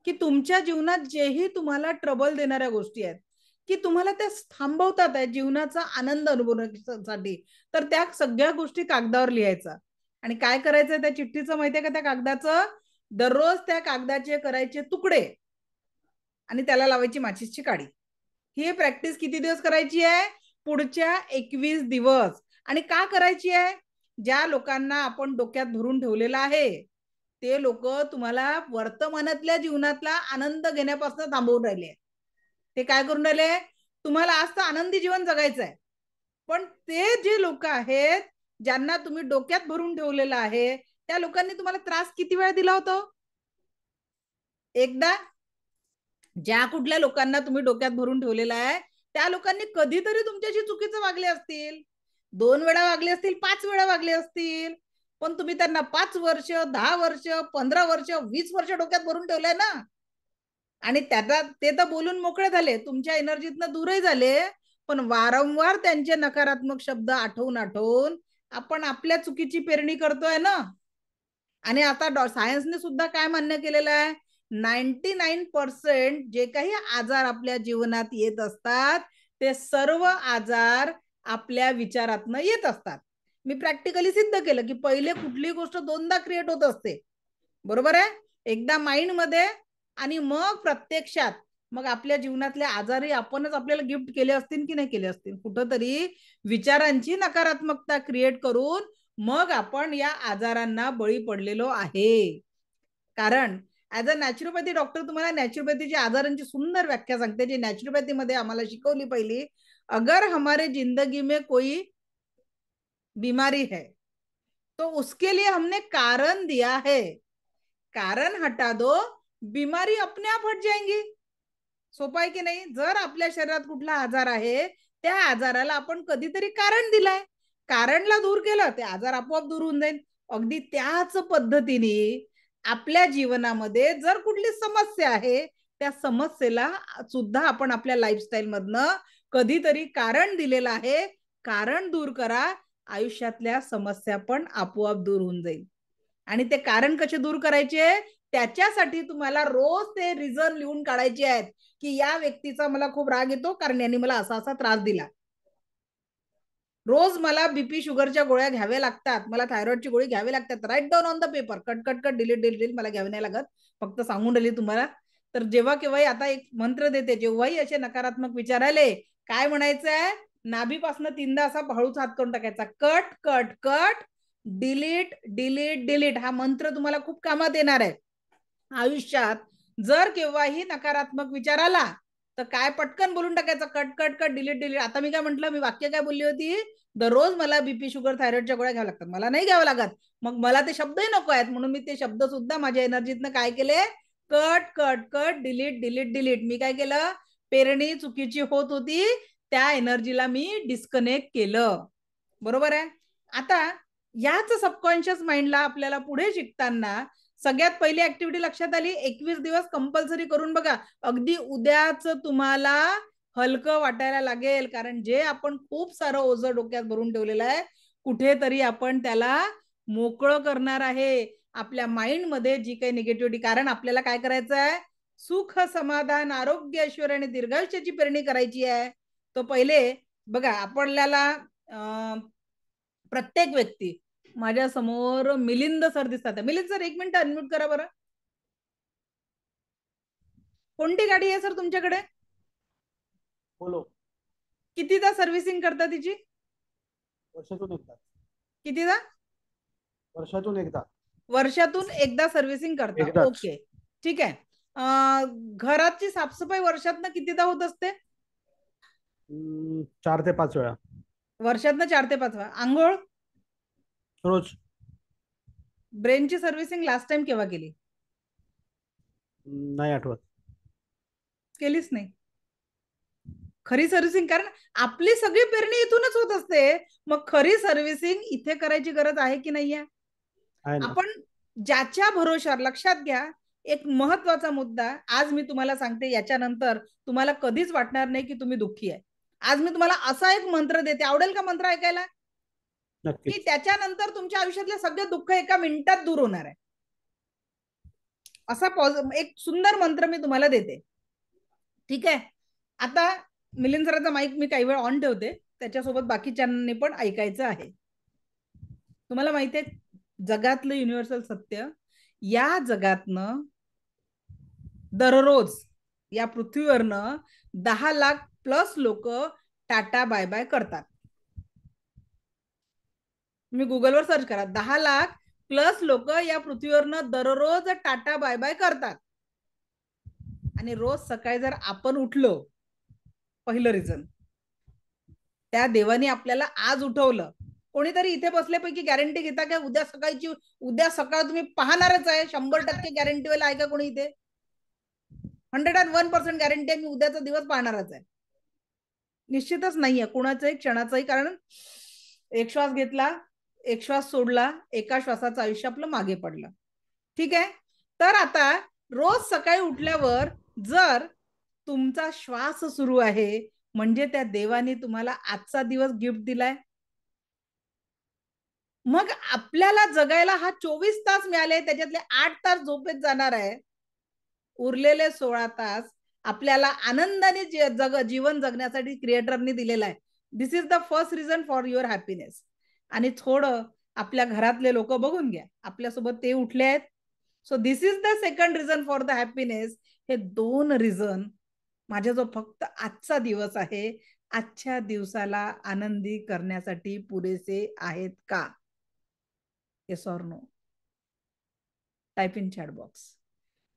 की तुमच्या जीवनात जेही तुम्हाला ट्रबल देणाऱ्या गोष्टी आहेत की तुम्हाला त्या थांबवतात आहे जीवनाचा आनंद अनुभवण्यासाठी, तर त्या सगळ्या गोष्टी कागदावर लिहायचा. आणि काय करायचं त्या चिठ्ठीचं माहितीये का, त्या कागदाचं दररोज त्या कागदाचे करायचे तुकडे आणि त्याला लावायची माचीसची काडी. ही प्रॅक्टिस किती दिवस करायची आहे? पुढच्या 21 दिवस. आणि का करायची आहे? ज्या लोकांना आपण डोक्यात भरून ठेवलेला आहे ते लोक तुम्हाला वर्तमानातल्या जीवनातला आनंद घेण्यापासून थांबवून राहिले. ते काय करून राहिले? तुम्हाला आज तर आनंदी जीवन जगायचं आहे, पण ते जे लोक आहेत ज्यांना तुम्ही डोक्यात भरून ठेवलेलं आहे त्या लोकांनी तुम्हाला त्रास किती वेळा दिला होता? एकदा. ज्या कुठल्या लोकांना तुम्ही डोक्यात भरून ठेवलेला आहे त्या लोकांनी कधीतरी तुमच्याशी चुकीचं वागले असतील, 2 वेळा वागले असतील, 5 वेळा वागले असतील, पण तुम्ही त्यांना 5 वर्ष, 10 वर्ष, 15 वर्ष, 20 वर्ष डोक्यात भरून ठेवलंय ना. आणि त्याचा ते तर बोलून मोकळे झाले, तुमच्या एनर्जीतनं दूरही झाले, पण वारंवार त्यांचे नकारात्मक शब्द आठवून आठवून आपण आपल्या चुकीची पेरणी करतोय ना. आणि आता सायन्सने सुद्धा काय मान्य केलेलं आहे, 99% जे काही आजार आपल्या जीवनात येत असतात ते सर्व आजार आपल्या विचारातनं येत असतात. मी प्रॅक्टिकली सिद्ध केलं की पहिले कुठली गोष्ट 2दा क्रिएट होत असते, बरोबर आहे? एकदा माइंड मध्ये आणि मग प्रत्यक्षात. मग आपल्या जीवनातले आजारही आपणच आपल्याला गिफ्ट केले असतील की नाही केले असतील, कुठंतरी विचारांची नकारात्मकता क्रिएट करून मग आपण या आजारांना बळी पडलेलो आहे. कारण ऍज अ नॅचरोपॅथी डॉक्टर तुम्हाला नॅचरोपॅथीच्या आजारांची सुंदर व्याख्या सांगते, जी नॅचरोपॅथी मध्ये आम्हाला शिकवली पहिली. अगर हमारे जिंदगी में कोई बीमारी है तो उसके लिए हमने कारण दिया है, कारण हटा दो बीमारी अपने आप हट जाएंगी. सोपं आहे की नाही? जर आपल्या शरीरात कुठला आजार आहे त्या आजाराला आपण कधीतरी कारण दिलाय, कारणला दूर केलं ते आजार आपोआप दूर होऊन जाईल. अगदी त्याच पद्धतीने आपल्या जीवनामध्ये जर कुठली समस्या आहे त्या समस्येला सुद्धा आपण आपल्या लाईफस्टाईल मधनं कधीतरी कारण दिलेलं आहे, कारण दूर करा, आयुष्यातल्या समस्या पण आपोआप दूर होऊन जाईल. आणि ते कारण कसे दूर करायचे त्याच्यासाठी तुम्हाला रोज ते रिझन लिहून काढायचे आहेत की या व्यक्तीचा मला खूप राग येतो कारण यांनी मला असा असा त्रास दिला. रोज मला बीपी शुगरच्या गोळ्या घ्याव्या लागतात, मला थायरॉइडची गोळी घ्यावी लागतात. Write down on the paper, cut cut cut, delete delete, मला घ्यावी नाही लागत, फक्त सांगून राहिली तुम्हाला. तर जेव्हा केव्हाही आता एक मंत्र देते, जेव्हाही असे नकारात्मक विचार आले काय म्हणायचं आहे, नाभीपासून 3दा असा हळूच हात करून टाकायचा, cut cut cut, delete delete delete. हा मंत्र तुम्हाला खूप कामात येणार आहे आयुष्यात. जर केव्हाही नकारात्मक विचार आला तर काय पटकन बोलून टाकायचं, cut cut cut, delete delete. आता मी काय म्हटलं, मी वाक्य काय बोलली होती, दररोज मला बीपी शुगर थायरॉइडच्या गोळ्या घ्याव्या लागतात, मला नाही घ्यावं लागत. मग मला ते शब्दही नको आहेत म्हणून मी ते शब्द सुद्धा माझ्या एनर्जीतनं काय केले, cut cut cut, delete delete delete. मी काय केलं, पेरणी चुकीची होत होती त्या एनर्जीला मी डिस्कनेक्ट केलं, बरोबर आहे? आता याच सबकॉन्शियस माइंडला आपल्याला पुढे शिकताना सगळ्यात पहिली ऍक्टिव्हिटी लक्षात आली, 21 दिवस कंपल्सरी करून बघा. अगदी उद्याच तुम्हाला हलकं वाटायला लागेल, कारण जे आपण खूप सारं ओझं डोक्यात भरून ठेवलेलं आहे कुठेतरी आपण त्याला मोकळं करणार आहे. आपल्या माइंडमध्ये जी काही निगेटिव्हिटी, कारण आपल्याला काय करायचं आहे, सुख समाधान आरोग्य ऐश्वर्य आणि दीर्घायुष्याची पेरणी करायची आहे. तो पहिले बघा, आपल्याला प्रत्येक व्यक्ती, माझ्या समोर मिलिंद सर दिसतात. मिलिंद सर, 1 मिनिट अनम्यूट करा बरं. कोणती गाडी आहे सर तुमच्याकडे? बोलो. कितीदा सर्व्हिसिंग करता तिची? वर्षातून एकदा. कितीदा? वर्षातून एकदा. वर्षातून एकदा सर्व्हिसिंग करता. ओके, ठीक आहे. घराची साफसफाई वर्षातनं कितीदा होत असते? 4 ते 5 वेळा. वर्षातनं 4 ते 5 वेळा. आंघोळ? रोज. ब्रेनची सर्व्हिसिंग लास्ट टाइम केव्हा केली? नाही आठवत. केलीच नाही. खरी सर्व्हिसिंग, कारण आपली सगळी पेरणी इथूनच होत असते. मग खरी सर्व्हिसिंग इथे करायची गरज आहे की नाहीये? आपण ज्याच्या भरोशावर, लक्षात घ्या, एक महत्वाचा मुद्दा आज मी तुम्हाला सांगते, याच्यानंतर तुम्हाला कधीच वाटणार नाही की तुम्ही दुःखी आहे. आज मी तुम्हाला असा एक मंत्र देते, आवडेल का मंत्र ऐकायला? की त्याच्यानंतर तुमच्या आयुष्यातले सगळे दुःख एका मिनिटात दूर होणार आहे. असा एक सुंदर मंत्र मी तुम्हाला देते, ठीक आहे? आता मिलिंद सरांचा माईक मी काही वेळ ऑन ठेवते, त्याच्यासोबत बाकीच्यांनी पण ऐकायचं आहे. तुम्हाला माहिती आहे, जगातलं युनिव्हर्सल सत्य, या जगातनं दररोज या पृथ्वीवरनं 10 लाख प्लस लोक टाटा बाय बाय करतात. तुम्ही गुगलवर सर्च करा, 10 लाख प्लस लोक या पृथ्वीवरनं दररोज टाटा बाय बाय करतात. आणि रोज सकाळी जर आपण उठलो, पहिलं रिझन, त्या देवाने आपल्याला आज उठवलं. कोणीतरी इथे बसल्यापैकी गॅरंटी घेता का उद्या सकाळ तुम्ही पाहणारच आहे? 100% गॅरंटी वाला आहे का कोणी इथे? 101% गॅरंटी आहे मी उद्याचा दिवस पाहणारच आहे? निश्चितच नाहीये कोणाचाही क्षणाचाही. कारण एक श्वास घेतला, एक श्वास सोडला, एका श्वासाचं आयुष्य आपलं मागे पडलं, ठीक आहे? तर आता रोज सकाळी उठल्यावर जर तुमचा श्वास सुरू आहे, म्हणजे त्या देवाने तुम्हाला आजचा दिवस गिफ्ट दिलाय. मग आपल्याला जगायला हा 24 तास मिळाले, त्याच्यातले 8 तास झोपेत जाणार आहे. उरलेले 16 तास आपल्याला आनंदाने जीवन जगण्यासाठी क्रिएटरने दिलेला आहे. This is the first reason for your happiness. आणि थोडं आपल्या घरातले लोक बघून घ्या, आपल्यासोबत ते उठले आहेत. So this is the second reason for the happiness. हे 2 रिझन माझ्या जो फक्त आजचा दिवस आहे, आजच्या दिवसाला आनंदी करण्यासाठी पुरेसे आहेत का? Yes or no? Type in chat box.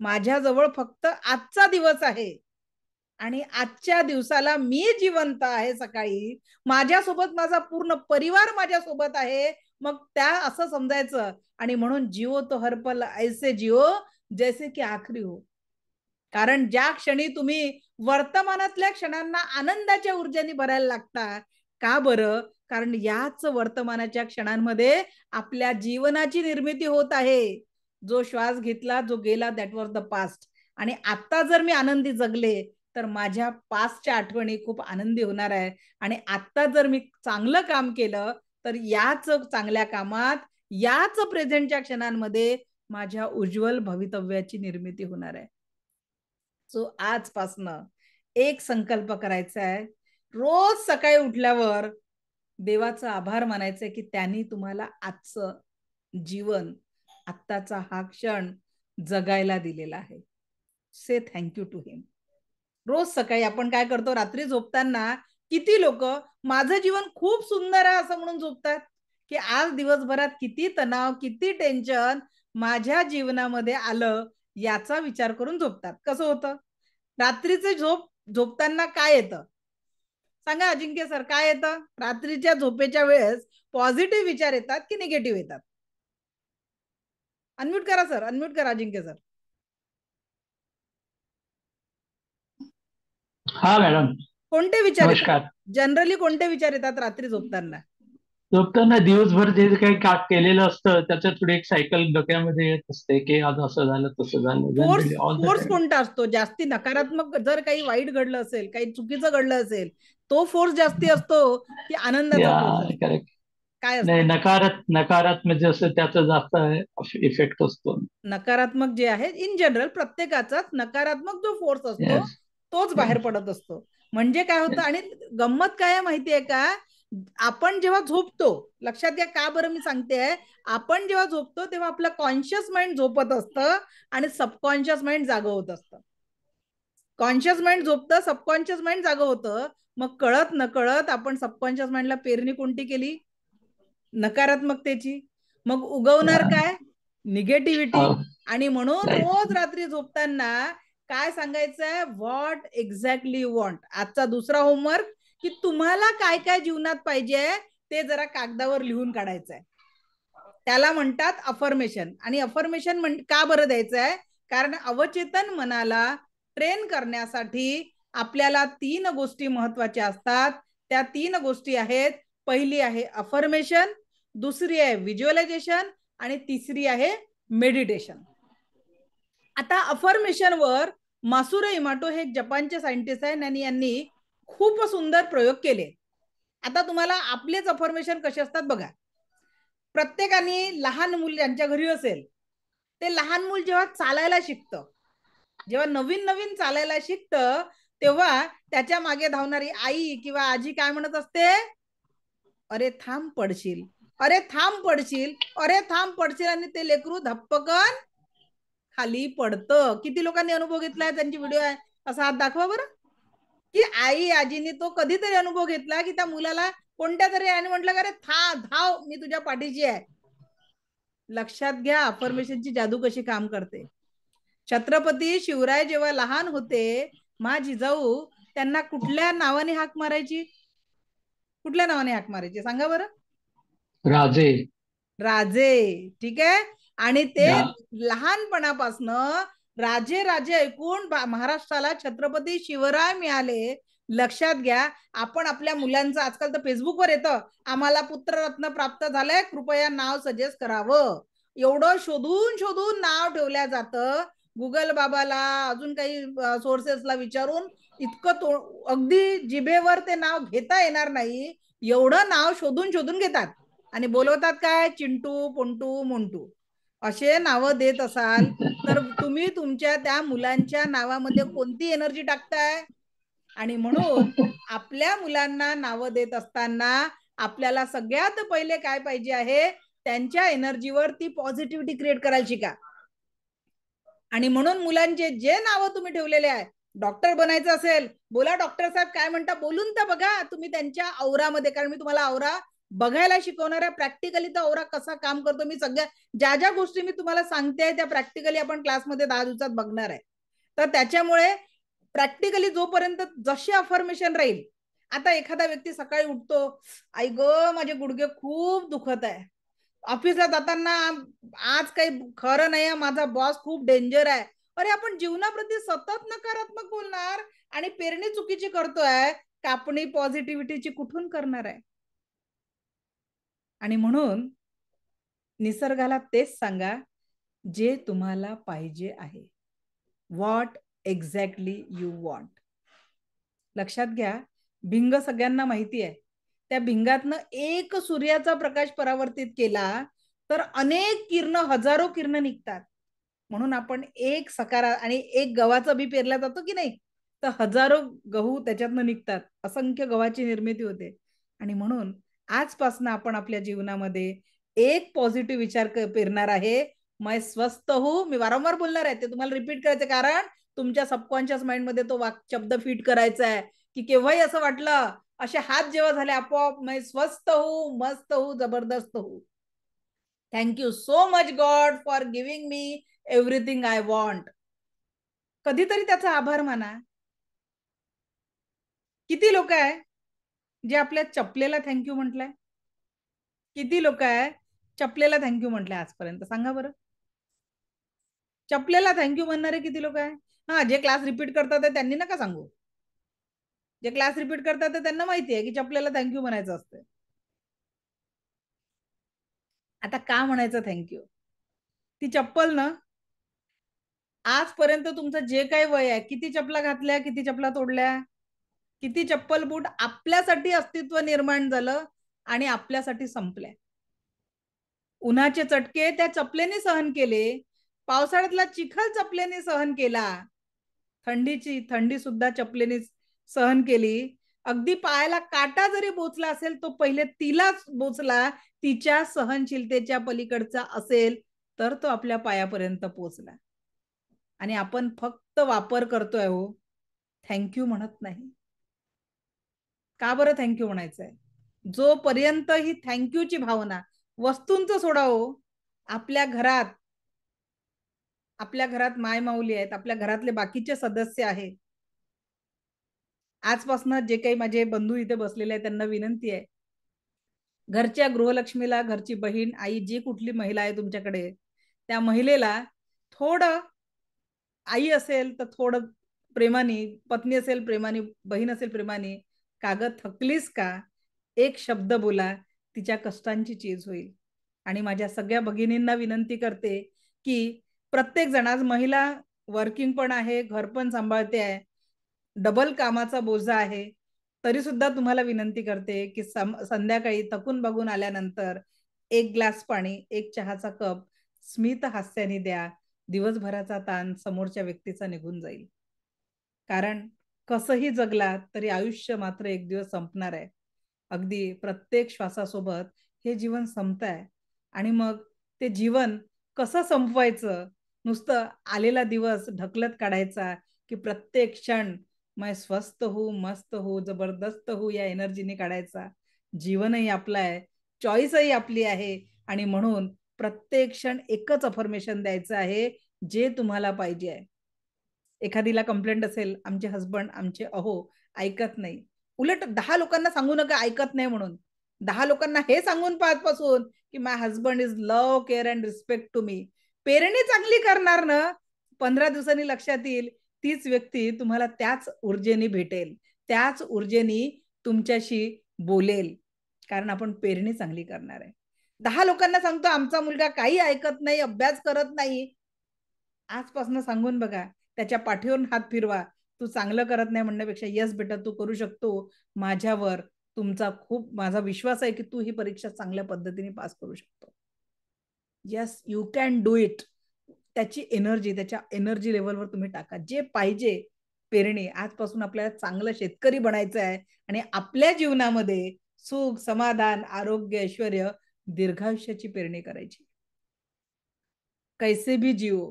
माझ्याजवळ फक्त आजचा दिवस आहे आणि आजच्या दिवसाला मी जिवंत आहे. सकाळी माझ्यासोबत माझा पूर्ण परिवार माझ्यासोबत आहे. मग त्या असं समजायचं. आणि म्हणून जिओ तो हर पल ऐसे जिओ जैसे की आखरी हो. कारण ज्या क्षणी तुम्ही वर्तमानातल्या क्षणांना आनंदाच्या ऊर्जेने भरायला लागता, का बरं? कारण याच वर्तमानाच्या क्षणांमध्ये आपल्या जीवनाची निर्मिती होत आहे. जो श्वास घेतला, जो गेला, दॅट वॉज द पास्ट. आणि आता जर मी आनंदी जगले तर माझ्या पास्टच्या आठवणी खूप आनंदी होणार आहे. आणि आता जर मी चांगलं काम केलं तर याच चांगल्या कामात, याच प्रेझेंटच्या क्षणांमध्ये माझ्या उज्ज्वल भवितव्याची निर्मिती होणार आहे. सो आजपासनं एक संकल्प करायचा आहे, रोज सकाळी उठल्यावर देवाचा आभार मानायचंय की त्यांनी तुम्हाला आजचं जीवन, आत्ताचा हा क्षण जगायला दिलेला आहे. से थँक्यू टू हिम. रोज सकाळी आपण काय करतो, रात्री झोपताना किती लोक माझं जीवन खूप सुंदर आहे असं म्हणून झोपतात, की आज दिवसभरात किती तणाव, किती टेन्शन माझ्या जीवनामध्ये आलं याचा विचार करून झोपतात. कसं होतं? रात्रीचे झोपताना काय येतं सांगा अजिंक्य सर, काय येतं? रात्रीच्या झोपेच्या वेळेस पॉझिटिव्ह विचार येतात की निगेटिव्ह येतात? अनम्यूट करा सर, अनम्यूट करा अजिंक्य सर. हा मॅडम. कोणते विचार येतात जनरली? कोणते विचार येतात रात्री झोपताना? झोपताना दिवसभर जे काही केलेलं असतं त्याचं थोडी एक सायकल डोक्यामध्ये येत असते की आज असं झालं तसं झालं. फोर्स कोणता असतो? जास्ती नकारात्मक, जर काही वाईट घडलं असेल, काही चुकीचं घडलं असेल, तो फोर्स जास्ती असतो की आनंदाचा फोर्स? करेक्ट. काय नाही, असतं? नकारात्मक जे असतं त्याचा जास्त इफेक्ट असतो. नकारात्मक जे आहे इन जनरल प्रत्येकाचाच नकारात्मक जो फोर्स असतो येस तोच बाहेर पडत असतो. म्हणजे काय होतं, आणि गंमत काय आहे माहितीये का, आपण जेव्हा झोपतो, लक्षात घ्या का बरं मी सांगते, आपण जेव्हा झोपतो तेव्हा आपलं कॉन्शियस माइंड झोपत असतं आणि सबकॉन्शियस माइंड जागं होत असतं. कॉन्शियस माइंड झोपतं, सबकॉन्शियस माइंड जागं होतं. मग कळत नकळत आपण सबकॉन्शियस माइंडला पेरणी कोणती केली? नकारात्मकतेची. मग उगवणार काय? निगेटिव्हिटी. आणि म्हणून रोज रात्री झोपताना काय सांगायचंय? What exactly you want. आजचा दुसरा होमवर्क, की तुम्हाला काय काय जीवनात पाहिजे ते जरा कागदावर लिहून काढायचंय. त्याला म्हणतात अफर्मेशन. आणि अफर्मेशन का बरं द्यायचंय? कारण अवचेतन मनाला ट्रेन करण्यासाठी आपल्याला 3 गोष्टी महत्वाच्या असतात. त्या 3 गोष्टी आहेत, पहिली आहे अफर्मेशन, दुसरी आहे व्हिज्युअलायझेशन आणि तिसरी आहे मेडिटेशन. आता अफर्मेशन वर मासुरो इमोटो हे जपानचे सायंटिस्ट आहेत आणि यांनी खूप सुंदर प्रयोग केले. आता तुम्हाला आपलेच अफर्मेशन कसे असतात बघा. प्रत्येकाने लहान मूल ज्यांच्या घरी असेल, ते लहान मूल जेव्हा चालायला शिकतं, जेव्हा नवीन नवीन चालायला शिकतं, तेव्हा त्याच्या मागे धावणारी आई किंवा आजी काय म्हणत असते? अरे थांब पडशील, अरे थांब पडशील, अरे थांब पडशील. आणि ते लेकरू धप्पकन खाली पडतं. किती लोकांनी अनुभव घेतलाय? त्यांची व्हिडिओ आहे, असा हात दाखवा बरं. की आई आजीने तो कधीतरी अनुभव घेतला की त्या मुलाला कोणत्या तरी आणि म्हटलं का रे धाव, मी तुझ्या पाठीशी आहे. लक्षात घ्या अफर्मेशनची जादू कशी काम करते. छत्रपती शिवराय जेव्हा लहान होते, मा जिजाऊ त्यांना कुठल्या नावाने हाक मारायची? कुठल्या नावाने हाक मारायची सांगा बरं? राजे. राजे. ठीक आहे. आणि ते लहानपणापासनं राजे राजे ऐकून महाराष्ट्राला छत्रपती शिवराय मिळाले. लक्षात घ्या, आपण आपल्या मुलांचं आजकाल तर फेसबुकवर येतं, आम्हाला पुत्ररत्न प्राप्त झालंय, कृपया नाव सजेस्ट करावं. एवढं शोधून शोधून नाव ठेवल्या जातं. गुगल बाबाला, अजून काही सोर्सेसला विचारून इतकं अगदी जिभेवर ते नाव घेता येणार नाही, एवढं नाव शोधून शोधून घेतात. आणि बोलवतात काय? चिंटू, पोंटू, मोंटू असे नावं देत असाल तर तुम्ही तुमच्या त्या मुलांच्या नावामध्ये कोणती एनर्जी टाकताय? आणि म्हणून आपल्या मुलांना नावं देत असताना आपल्याला सगळ्यात पहिले काय पाहिजे आहे? त्यांच्या एनर्जीवर ती पॉझिटिव्हिटी क्रिएट करायला शिका. आणि म्हणून मुलांचे जे नावं तुम्ही ठेवलेले आहे, डॉक्टर बनायचं असेल, बोला डॉक्टर साहेब काय म्हणता, बोलून तर बघा तुम्ही त्यांच्या औरामध्ये. कारण मी तुम्हाला औरा बघायला शिकवणार आहे, प्रॅक्टिकली तर औरा कसा काम करतो मी सगळ्या ज्या ज्या गोष्टी मी तुम्हाला सांगते त्या प्रॅक्टिकली आपण क्लासमध्ये 10 दिवसात बघणार आहे. तर त्याच्यामुळे प्रॅक्टिकली जोपर्यंत जशी अफर्मेशन राहील. आता एखादा व्यक्ती सकाळी उठतो, आई ग माझे गुडघे खूप दुखत आहे, ऑफिसला जाताना आज काही खरं नाही, माझा बॉस खूप डेंजर आहे. अरे आपण जीवनाप्रती सतत नकारात्मक बोलणार आणि पेरणी चुकीची करतोय, कापणी पॉझिटिव्हिटीची कुठून करणार आहे? आणि म्हणून निसर्गाला तेच सांगा जे तुम्हाला पाहिजे आहे. What exactly you want. लक्षात घ्या, भिंग सगळ्यांना माहिती आहे. त्या भिंगातनं एक सूर्याचा प्रकाश परावर्तित केला तर अनेक किरण, हजारो किरण निघतात. म्हणून आपण एक सकारा आणि एक गव्हाचं बी पेरला जातो की नाही, तर हजारो गहू त्याच्यातनं निघतात, असंख्य गव्हाची निर्मिती होते. आणि म्हणून आजपासून आपण आपल्या जीवनामध्ये एक पॉझिटिव्ह विचार पेरणार आहे. मैं स्वस्थ हूं. मी वारंवार बोलणार आहे, ते तुम्हाला रिपीट करायचं, कारण तुमच्या सबकॉन्शियस माइंड मध्ये तो शब्द फिट करायचा आहे. की केव्हाही असं वाटलं, असे हात जेव्हा झाले आपोआप, मैं स्वस्थ हूं, मस्त हूं, जबरदस्त हूं. Thank you so much God for giving me everything I want. कधीतरी त्याचा आभार माना. किती लोक आहे जे आपल्या चपलेला थँक्यू म्हटलंय? किती लोक आहे चपलेला थँक्यू म्हटलंय आजपर्यंत? सांगा बरं. चपलेला थँक्यू म्हणणारे किती लोक आहे? हा, जे क्लास रिपीट करतात त्यांनी नका सांगू. जे क्लास रिपीट करतात त्यांना माहिती आहे की चपलेला थँक्यू म्हणायचं असतं. आता का म्हणायचं थँक्यू? ती चप्पल ना, आजपर्यंत तुमचं जे काही वय आहे, किती चपला घातल्या, किती चपला तोडल्या, किती चप्पल बूट आपल्यासाठी अस्तित्व निर्माण झालं, आणि आपल्यासाठी संपल्या. उन्हाचे चटके त्या चपलेने सहन केले, पावसाळ्यातला चिखल चपलेने सहन केला, थंडी सुद्धा चपलेने सहन केली. अगदी पायाला काटा जरी बोचला असेल तो पहिले तिलाच बोचला, तिच्या सहनशीलतेच्या पलीकडचा असेल तर तो आपल्या पायापर्यंत पोचला. आणि आपण फक्त वापर करतोय हो, थँक्यू म्हणत नाही. का बरं थँक्यू म्हणायचंय? जोपर्यंत ही थँक्यूची भावना, वस्तूंचं सोडा हो, आपल्या घरात माय माऊली आहेत, आपल्या घरातले बाकीचे सदस्य आहेत. आजपासून जे काही माझे बंधू इथे बसलेले आहेत त्यांना विनंती आहे, घरच्या गृहलक्ष्मीला, घरची बहीण, आई, जी कुठली महिला आहे तुमच्याकडे, त्या महिलेला थोडं, आई असेल तर थोडं प्रेमाने, पत्नी असेल प्रेमाने, बहीण असेल प्रेमाने, कागद थकलीस का, एक शब्द बोला, तिच्या कष्टांची चीज होईल. आणि माझ्या सगळ्या भगिनींना विनंती करते की प्रत्येक जण, आज महिला वर्किंग पण आहे, घर पण सांभाळते आहे, डबल कामाचा बोजा आहे, तरी सुद्धा तुम्हाला विनंती करते की संध्याकाळी थकून बघून आल्यानंतर एक ग्लास पाणी, एक चहाचा कप स्मित हास्याने द्या. दिवसभराचा ताण समोरच्या व्यक्तीचा निघून जाईल. कारण कसंही जगला तरी आयुष्य मात्र एक दिवस संपणार आहे. अगदी प्रत्येक श्वासासोबत हे जीवन संपत आहे. आणि मग ते जीवन कसं संपवायचं, नुसतं आलेला दिवस ढकलत काढायचा की प्रत्येक क्षण मैं स्वस्थ हूँ, मस्त हूँ, जबरदस्त हूँ या एनर्जीने काढायचा. जीवनही आपलं आहे, चॉईसही आपली आहे. आणि म्हणून प्रत्येक क्षण एकच अफर्मेशन द्यायचं आहे जे तुम्हाला पाहिजे आहे. एखादीला कंप्लेंट असेल, आमचे हस्बंड, आमचे अहो ऐकत नाही, उलट 10 लोकांना सांगू नका ऐकत नाही म्हणून. 10 लोकांना हे सांगून पासून की my husband is love, care and respect to me. पेरणी चांगली करणार ना, 15 दिवसांनी लक्षात येईल तीच व्यक्ती तुम्हाला त्याच ऊर्जेने भेटेल, त्याच ऊर्जेने तुमच्याशी बोलेल, कारण आपण पेरणी चांगली करणार आहे. 10 लोकांना सांगतो आमचा मुलगा काही ऐकत नाही, अभ्यास करत नाही, आजपासून सांगून बघा, त्याच्या पाठीवरून हात फिरवा. तू चांगलं करत नाही म्हणण्यापेक्षा यस बेटा तू करू शकतो, माझ्यावर तुमचा खूप माझा विश्वास आहे की तू ही परीक्षा चांगल्या पद्धतीने पास करू शकतो. Yes you can do it. त्याची एनर्जी, त्याच्या एनर्जी लेवलवर तुम्ही टाका. जे पाहिजे पेरणी, आजपासून आपल्याला चांगलं शेतकरी बनायचं आहे आणि आपल्या जीवनामध्ये सुख, समाधान, आरोग्य, ऐश्वर्य, दीर्घायुष्याची पेरणी करायची. कैसे भी जिओ,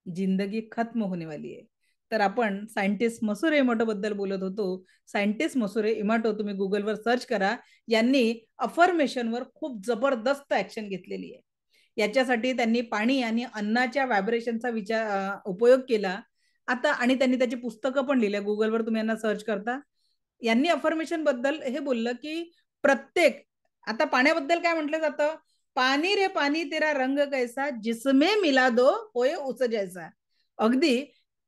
जिंदगी खत्म होने वाली है. तर आपण सायंटिस्ट मसुरे इमोटो बद्दल बोलत होतो. सायंटिस्ट मसुरे इमोटो तुम्ही गुगलवर सर्च करा. यांनी अफर्मेशनवर खूप जबरदस्त ऍक्शन घेतलेली आहे. याच्यासाठी त्यांनी पाणी आणि अन्नाच्या व्हायब्रेशनचा उपयोग केला आता, आणि त्यांनी त्याची पुस्तकं पण लिहिली. गुगलवर तुम्ही यांना सर्च करता. यांनी अफर्मेशन बद्दल हे बोललं की प्रत्येक, आता पाण्याबद्दल काय म्हटलं जातं, पानी रे पानी तेरा रंग कैसा, जिसमें मिला दो होय उस जैसा. अगदी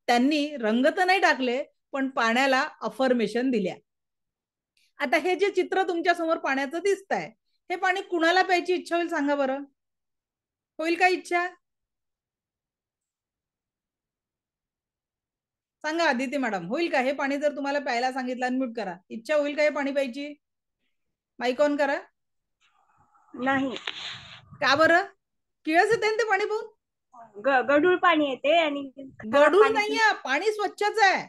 त्यांनी रंग तर नाही टाकले, पण पाण्याला अफर्मेशन दिल्या. आता हे जे चित्र तुमच्या समोर पाण्याचं दिसतंय, हे पाणी कुणाला प्यायची इच्छा होईल सांगा बरं? होईल का इच्छा? सांगा आदिती मॅडम, होईल का? हे पाणी जर तुम्हाला प्यायला सांगितलं, अनम्यूट करा, इच्छा होईल का हे पाणी प्यायची? माईक ऑन करा. नाही. का बरं? किळस येते ते पाणी पाहून? गढूळ पाणी येते. आणि गढूळ नाहीये, पाणी स्वच्छच आहे.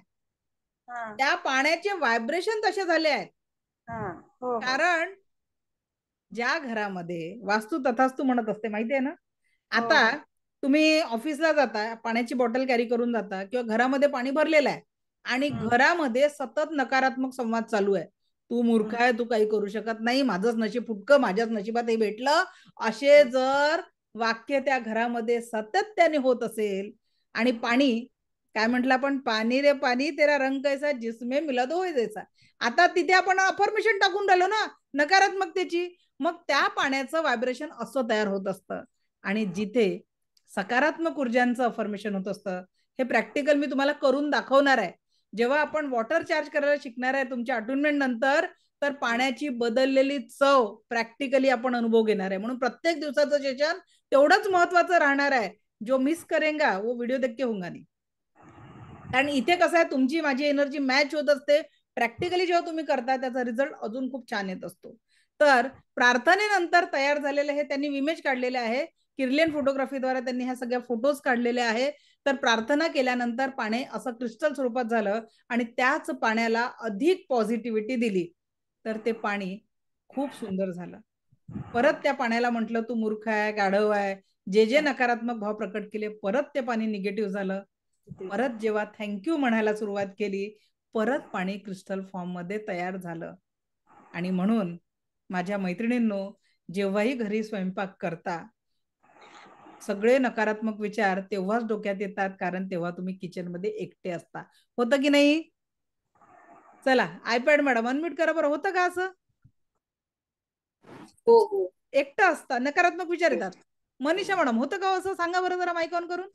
त्या पाण्याचे व्हायब्रेशन तसे झाले आहेत. कारण ज्या घरामध्ये वास्तू तथास्तू म्हणत असते, माहिती आहे ना. आता तुम्ही ऑफिसला जाता, पाण्याची बॉटल कॅरी करून जाता, किंवा घरामध्ये पाणी भरलेलं आहे आणि घरामध्ये सतत नकारात्मक संवाद चालू आहे. तू मूर्ख आहे, तू काही करू शकत नाही, माझंच नशीब फुटकं, माझ्याच नशिबात हे भेटलं, असे जर वाक्य त्या घरामध्ये सातत्याने होत असेल, आणि पाणी काय म्हटलं आपण, पाणी रे पाणी तेरा रंग कैसा, जिसमें मिला दो होय जैसा. आता तिथे आपण अफर्मेशन टाकून राहिलो ना नकारात्मकतेची, मग त्या पाण्याचं व्हायब्रेशन असं तयार होत असतं. आणि जिथे सकारात्मक ऊर्जांचं अफर्मेशन होत असतं, हे प्रॅक्टिकल मी तुम्हाला करून दाखवणार आहे. जेव्हा आपण वॉटर चार्ज करायला शिकणार आहे तुमच्या अटुनमेंट नंतर, तर पाण्याची बदललेली चव प्रॅक्टिकली आपण अनुभव घेणार आहे. म्हणून प्रत्येक दिवसाचं सेशन तेवढंच महत्वाचं राहणार आहे. जो मिस करेगा वो व्हिडिओ देख के होगा नहीं. कारण इथे कसं आहे, तुमची माझी एनर्जी मॅच होत असते. प्रॅक्टिकली जेव्हा तुम्ही करता त्याचा रिझल्ट अजून खूप छान येत असतो. तर प्रार्थनेनंतर तयार झालेले हे त्यांनी इमेज काढलेले आहे. किर्लियन फोटोग्राफीद्वारे त्यांनी ह्या सगळ्या फोटोज काढलेले आहे. तर प्रार्थना केल्यानंतर पाणी असं क्रिस्टल स्वरूपात झालं आणि त्याच पाण्याला अधिक पॉझिटिव्हिटी दिली, तर ते पाणी खूप सुंदर झालं. परत त्या पाण्याला म्हटलं तू मूर्ख आहे, गाढव आहे, जे नकारात्मक भाव प्रकट केले, परत ते पाणी निगेटिव्ह झालं. परत जेव्हा थँक्यू म्हणायला सुरुवात केली, परत पाणी क्रिस्टल फॉर्म मध्ये तयार झालं. आणि म्हणून माझ्या मैत्रिणींनो, जेव्हाही घरी स्वयंपाक करता, सगळे नकारात्मक विचार तेव्हाच डोक्यात येतात, कारण तेव्हा तुम्ही किचन मध्ये एकटे असता. होतं की नाही? चला, आयपॅड मॅडम अनम्यूट करा बरं. होतं का असं? हो. एकटं असता, नकारात्मक विचार येतात. मनीषा मॅडम, होतं का असं? सांगा बरं जरा माईक ऑन करून.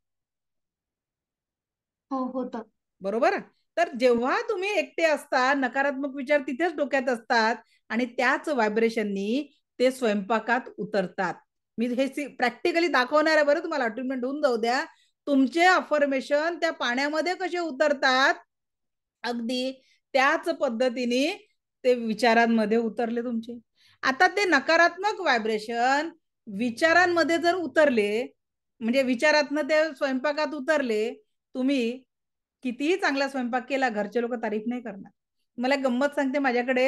हो, होतं. बरोबर. तर जेव्हा तुम्ही एकटे असता, नकारात्मक विचार तिथेच डोक्यात असतात आणि त्याच व्हायब्रेशननी ते स्वयंपाकात उतरतात. मी हे प्रॅक्टिकली दाखवणार आहे बरं तुम्हाला. अटेन्मेंट होऊन जाऊ द्या. तुमचे अफर्मेशन त्या पाण्यामध्ये कसे उतरतात, अगदी त्याच पद्धतीने ते विचारांमध्ये उतरले तुमचे. आता ते नकारात्मक व्हायब्रेशन विचारांमध्ये जर उतरले, म्हणजे विचारातनं ते स्वयंपाकात उतरले, तुम्ही कितीही चांगला स्वयंपाक केला, घरचे लोक तारीफ नाही करणार. मला गंमत सांगते, माझ्याकडे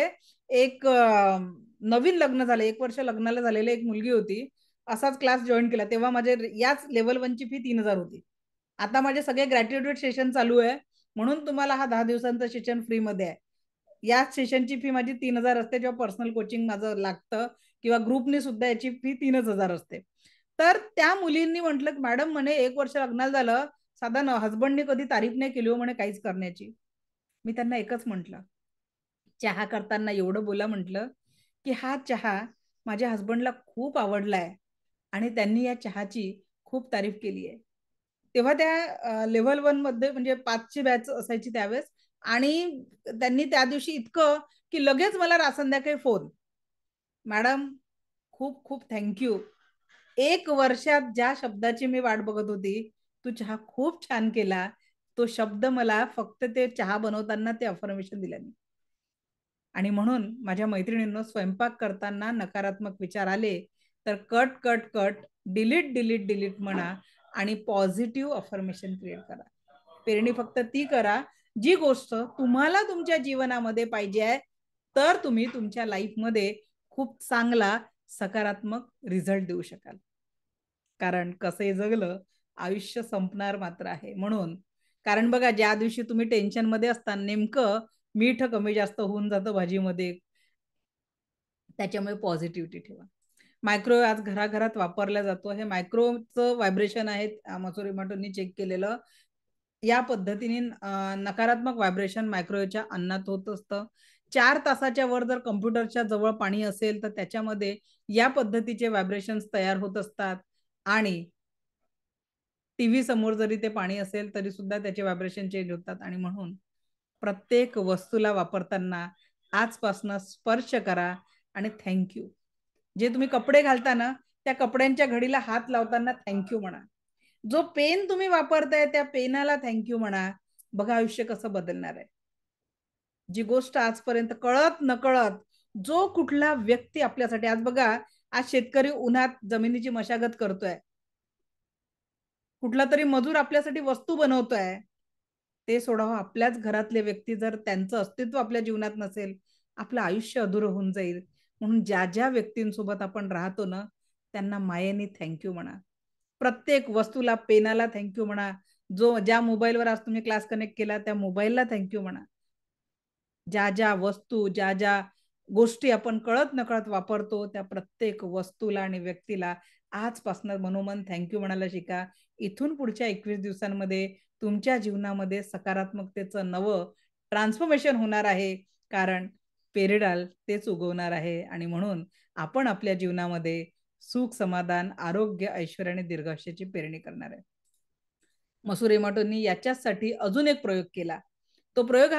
एक नवीन लग्न झालं, 1 वर्ष लग्नाला झालेले एक मुलगी होती. असाच क्लास जॉईन केला तेव्हा माझे याच लेवल 1 ची फी 3000 होती. आता माझे सगळे ग्रॅज्युएट सेशन चालू आहे, म्हणून तुम्हाला हा 10 दिवसांचं सेशन फ्री मध्ये आहे. या सेशनची फी माझी 3000 असते, जेव्हा पर्सनल कोचिंग माझं लागतं किंवा ग्रुपने सुद्धा याची फी 3000 असते. तर त्या मुलींनी म्हटलं, मॅडम म्हणे 1 वर्ष लग्नाला झालं, साधा हसबंडने कधी तारीफ नाही केली हो म्हणे काहीच करण्याची. मी त्यांना एकच म्हटलं, चहा करताना एवढं बोला म्हटलं की हा चहा माझ्या हसबंडला खूप आवडलाय आणि त्यांनी या चहाची खूप तारीफ केली आहे. तेव्हा त्या लेव्हल 1 मध्ये, म्हणजे 5ची बॅच असायची त्यावेळेस, आणि त्यांनी त्या दिवशी इतकं की लगेच मला संध्याकाळी फोन, मॅडम खूप खूप थँक्यू. 1 वर्षात ज्या शब्दाची मी वाट बघत होती, तू चहा खूप छान केला, तो शब्द मला फक्त ते चहा बनवताना ते अफर्मेशन दिल्याने. आणि म्हणून माझ्या मैत्रिणींनो, स्वयंपाक करताना नकारात्मक विचार आले तर cut cut cut, delete delete delete म्हणा आणि पॉझिटिव्ह अफर्मेशन क्रिएट करा. पेरणी फक्त ती करा जी गोष्ट तुम्हाला तुमच्या जीवनामध्ये पाहिजे आहे, तर तुम्ही तुमच्या लाईफमध्ये खूप चांगला सकारात्मक रिझल्ट देऊ शकाल. कारण कसंही जगलं, आयुष्य संपणार मात्र आहे. म्हणून, कारण बघा, ज्या दिवशी तुम्ही टेन्शन मध्ये असता, नेमकं मीठ कमी जास्त होऊन जातं भाजीमध्ये, त्याच्यामुळे पॉझिटिव्हिटी ठेवा. मायक्रोवेव्ह आज घराघरात वापरला जातो. हे मायक्रोचं व्हायब्रेशन आहे, मसुरी मॅडमनी चेक केलेलं. या पद्धतीने नकारात्मक व्हायब्रेशन मायक्रोवेव्हच्या अन्नात होत असतं. 4 तासाच्या वर जर कम्प्युटरच्या जवळ पाणी असेल तर त्याच्यामध्ये या पद्धतीचे व्हायब्रेशन्स तयार होत असतात. आणि टीव्ही समोर जरी ते पाणी असेल तरी सुद्धा त्याचे व्हायब्रेशन चेंज होतात. आणि म्हणून प्रत्येक वस्तूला वापरताना आजपासून स्पर्श करा आणि थँक्यू. जे तुम्ही कपडे घालताना त्या कपड्यांच्या घडीला हात लावताना थँक्यू म्हणा. जो पेन तुम्ही वापरताय त्या पेनाला थँक्यू म्हणा. बघा आयुष्य कसं बदलणार आहे. जी गोष्ट आजपर्यंत कळत नकळत जो कुठला व्यक्ती आपल्यासाठी, आज बघा, आज शेतकरी उन्हात जमिनीची मशागत करतोय, कुठला तरी मजूर आपल्यासाठी वस्तू बनवतोय, ते सोडावं. आपल्याच घरातले व्यक्ती जर त्यांचं अस्तित्व आपल्या जीवनात नसेल, आपलं आयुष्य अधुरं होऊन जाईल. म्हणून ज्या ज्या व्यक्तींसोबत आपण राहतो ना, त्यांना मायेने थँक्यू म्हणा. प्रत्येक वस्तूला, पेनाला थँक्यू म्हणा. ज्या मोबाईलवर आज तुम्ही क्लास कनेक्ट केला त्या मोबाईलला थँक्यू म्हणा. ज्या ज्या वस्तू, ज्या ज्या गोष्टी आपण कळत नकळत वापरतो, त्या प्रत्येक वस्तूला आणि व्यक्तीला आजपासून मनोमन थँक्यू म्हणायला शिका. इथून पुढच्या 21 दिवसांमध्ये तुमच्या जीवनामध्ये सकारात्मकतेचं नवं ट्रान्सफॉर्मेशन होणार आहे, कारण पेरिडाल तेच उगवणार आहे. आणि म्हणून आपण आपल्या जीवनामध्ये सुख, समाधान, आरोग्य, ऐश्वर्य आणि दीर्घायुष्याची पेरणी करणार आहे. मसुरे मॅडमनी याच्यासाठी अजून एक प्रयोग केला. तो प्रयोग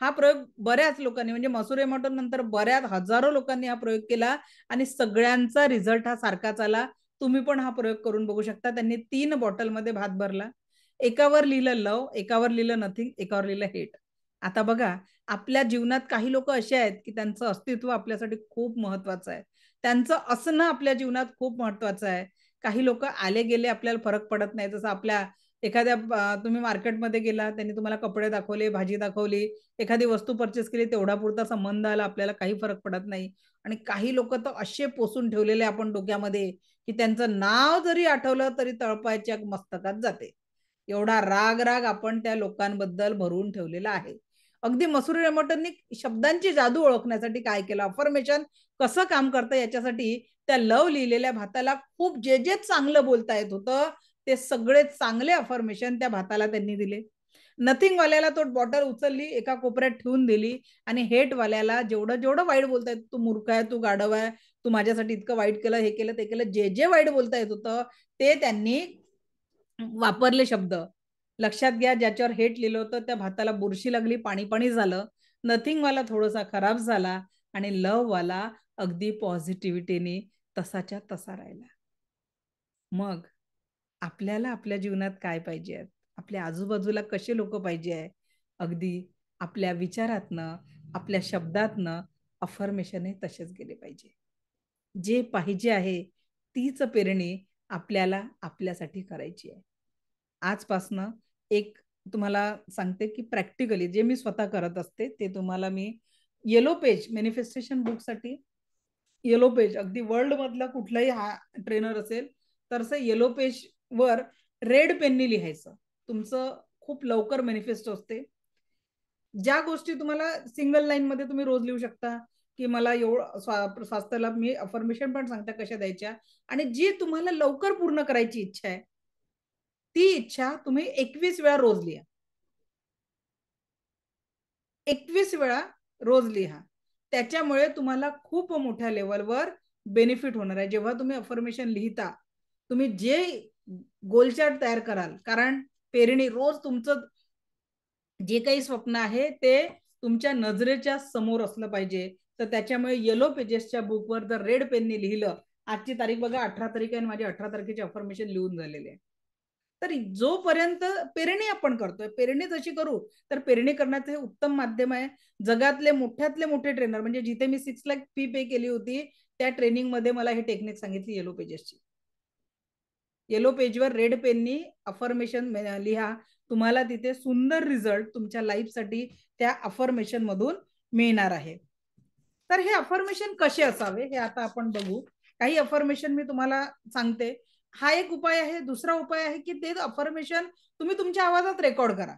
हा प्रयोग बऱ्याच लोकांनी, म्हणजे मसुरे मॅडम नंतर बऱ्याच हजारो लोकांनी हा प्रयोग केला आणि सगळ्यांचा रिझल्ट हा सारखाच आला. तुम्ही पण हा प्रयोग करून बघू शकता. त्यांनी 3 बॉटलमध्ये भात भरला. एकावर लिहिलं लव, एकावर लिहिलं नथिंग, एकावर लिहिलं हेट. आता बघा, आपल्या जीवनात काही लोक असे आहेत की त्यांचं अस्तित्व आपल्यासाठी खूप महत्वाचं आहे, त्यांचं असणं आपल्या जीवनात खूप महत्वाचं आहे. काही लोक आले गेले आपल्याला फरक पडत नाही. जसं आपल्या एखाद्या तुम्ही मार्केटमध्ये गेला, त्यांनी तुम्हाला कपडे दाखवले, भाजी दाखवली, एखादी वस्तू परचेस केली, तेवढा पुरता संबंध आला, आपल्याला काही फरक पडत नाही. आणि काही लोक तर असे पोसून ठेवलेले आपण डोक्यामध्ये की त्यांचं नाव जरी आठवलं तरी तळपायच्या मस्तकात जाते. एवढा राग राग आपण त्या लोकांबद्दल भरून ठेवलेला आहे. अगदी मसुरी रेमोटननी शब्दांची जादू ओळखण्यासाठी काय केलं, अफर्मेशन कसं काम करतं याच्यासाठी त्या लव लिहिलेल्या भाताला खूप जे जे चांगलं बोलता येत होतं ते सगळे चांगले अफर्मेशन त्या भाताला त्यांनी दिले. नथिंग वाल्याला तो बॉटल उचलली, एका कोपऱ्यात ठेवून दिली, आणि हेट वाल्याला जेवढं जेवढं वाईट बोलता येत, तू मूर्ख आहे, तू गाढव आहे, तू माझ्यासाठी इतकं वाईट केलं, हे केलं, ते केलं, जे जे वाईट बोलता येत होतं ते त्यांनी वापरले शब्द. लक्षात घ्या, ज्याच्यावर हेट लिहिलं होतं त्या भाताला बुरशी लागली, पाणी पाणी झालं. नथिंग वाला थोडासा खराब झाला आणि लव वाला अगदी पॉझिटिव्हिटीने तसाच्या तसा राहिला. मग आपल्याला आपल्या जीवनात काय पाहिजे आहे, आपल्या आजूबाजूला कसे लोक पाहिजे आहे, अगदी आपल्या विचारातनं, आपल्या शब्दातनं अफर्मेशन हे तसेच गेले पाहिजे. जे पाहिजे आहे तीच पेरणी आपल्याला आपल्यासाठी करायची आहे. आजपासनं एक तुम्हाला सांगते की प्रॅक्टिकली जे मी स्वतः करत असते ते तुम्हाला मी येलो पेज मॅनिफेस्टेशन बुकसाठी, येलो पेज अगदी वर्ल्ड मधला कुठलाही हा ट्रेनर असेल तर असं येलो पेज वर रेड पेननी लिहायचं. तुमचं खूप लवकर मॅनिफेस्टो असते. ज्या गोष्टी तुम्हाला सिंगल लाईन मध्ये तुम्ही रोज लिहू शकता की मला एवढं स्वास्थ्याला मी अफर्मेशन पण सांगता कशा द्यायच्या, आणि जी तुम्हाला लवकर पूर्ण करायची इच्छा आहे ती इच्छा तुम्ही 21 वेळा रोज लिहा. 21 वेळा रोज लिहा. त्याच्यामुळे तुम्हाला खूप मोठ्या लेवलवर बेनिफिट होणार आहे. जेव्हा तुम्ही अफर्मेशन लिहिता, तुम्ही जे गोल चार्ट तयार कराल, कारण पेरणी रोज तुमचं जे काही स्वप्न आहे ते तुमच्या नजरेच्या समोर असलं पाहिजे. तर त्याच्यामुळे येलो पेजेसच्या बुकवर जर रेड पेननी लिहिलं, आजची तारीख बघा 18 तारीख आहे, माझी 18 तारखेचे अफर्मेशन लिहून झालेले आहे. तर जोपर्यंत पेरणी आपण करतोय, पेरणी जशी करू तर पेरणी करण्याचं हे उत्तम माध्यम आहे. जगातले मोठ्यातले मोठे ट्रेनर, म्हणजे जिथे मी 6 लाख फी पे केली होती त्या ट्रेनिंग मध्ये मला हे टेक्निक सांगितली येलो पेजेसची. येलो पेजवर रेड पेननी अफर्मेशन लिहा, तुम्हाला तिथे सुंदर रिझल्ट तुमच्या लाईफसाठी त्या अफर्मेशन मधून मिळणार आहे. तर हे अफर्मेशन कसे असावे हे आता आपण बघू. काही अफर्मेशन मी तुम्हाला सांगते. हा एक उपाय आहे. दुसरा उपाय आहे की ते अफर्मेशन तुम्ही तुमच्या आवाजात रेकॉर्ड करा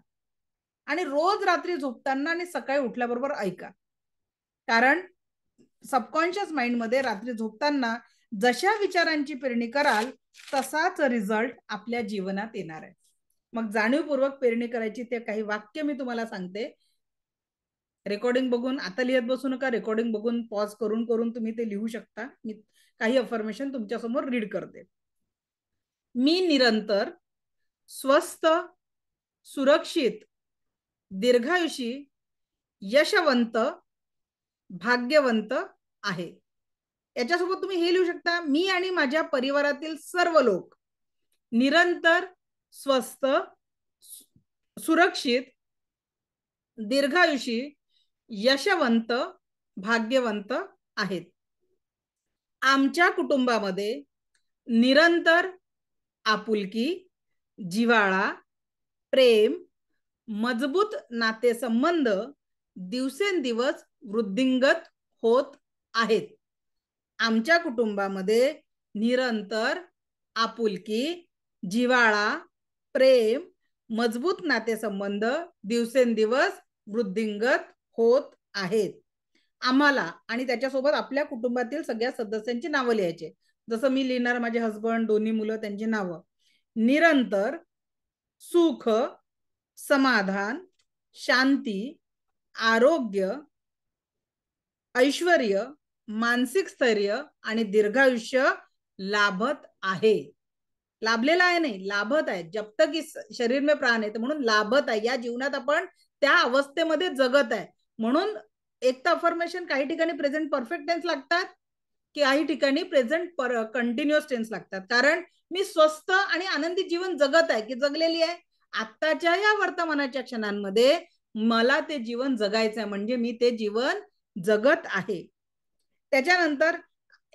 आणि रोज रात्री झोपताना आणि सकाळी उठल्याबरोबर ऐका. कारण सबकॉन्शियस माइंड मध्ये रात्री झोपताना जशा विचारांची पेरणी कराल तसाच रिझल्ट आपल्या जीवनात येणार आहे. मग जाणीवपूर्वक पेरणी करायची ते काही वाक्य मी तुम्हाला सांगते. रेकॉर्डिंग बघून आता लिहित बसू नका, रेकॉर्डिंग बघून पॉज करून करून तुम्ही ते लिहू शकता. मी काही अफर्मेशन तुमच्या समोर रीड करते. मी निरंतर स्वस्थ, सुरक्षित, दीर्घायुषी, यशवंत, भाग्यवंत आहे. याच्यासोबत तुम्ही हे लिहू शकता, मी आणि माझ्या परिवारातील सर्व लोक निरंतर स्वस्थ, सुरक्षित, दीर्घायुषी, यशवंत, भाग्यवंत आहेत. आमच्या कुटुंबामध्ये निरंतर आपुलकी, जिव्हाळा, प्रेम, मजबूत नातेसंबंध दिवसेंदिवस वृद्धिंगत होत आहेत. आमच्या कुटुंबामध्ये निरंतर आपुलकी, जिव्हाळा, प्रेम, मजबूत नातेसंबंध दिवसेंदिवस वृद्धिंगत होत आहेत. आम्हाला आणि त्याच्यासोबत आपल्या कुटुंबातील सगळ्या सदस्यांची नावं लिहायचे. जसं मी लिहिणार माझे हसबंड, दोन्ही मुलं, त्यांची नावं. निरंतर सुख, समाधान, शांती, आरोग्य, ऐश्वर्य, मानसिक स्थैर्य आणि दीर्घायुष्य लाभत आहे. लाभलेला आहे नाही, लाभत आहे. जब तक इस शरीर में प्राण आहे म्हणून लाभत आहे. या जीवनात आपण त्या अवस्थेमध्ये जगत आहे. म्हणून एक तर अफर्मेशन काही ठिकाणी प्रेझेंट परफेक्ट टेन्स लागतात, काही ठिकाणी प्रेझेंट कंटिन्युअस टेन्स लागतात. कारण मी स्वस्थ आणि आनंदी जीवन जगत आहे की जगलेली आहे. आत्ताच्या या वर्तमानाच्या क्षणांमध्ये मला ते जीवन जगायचं आहे, म्हणजे मी ते जीवन जगत आहे. त्याच्यानंतर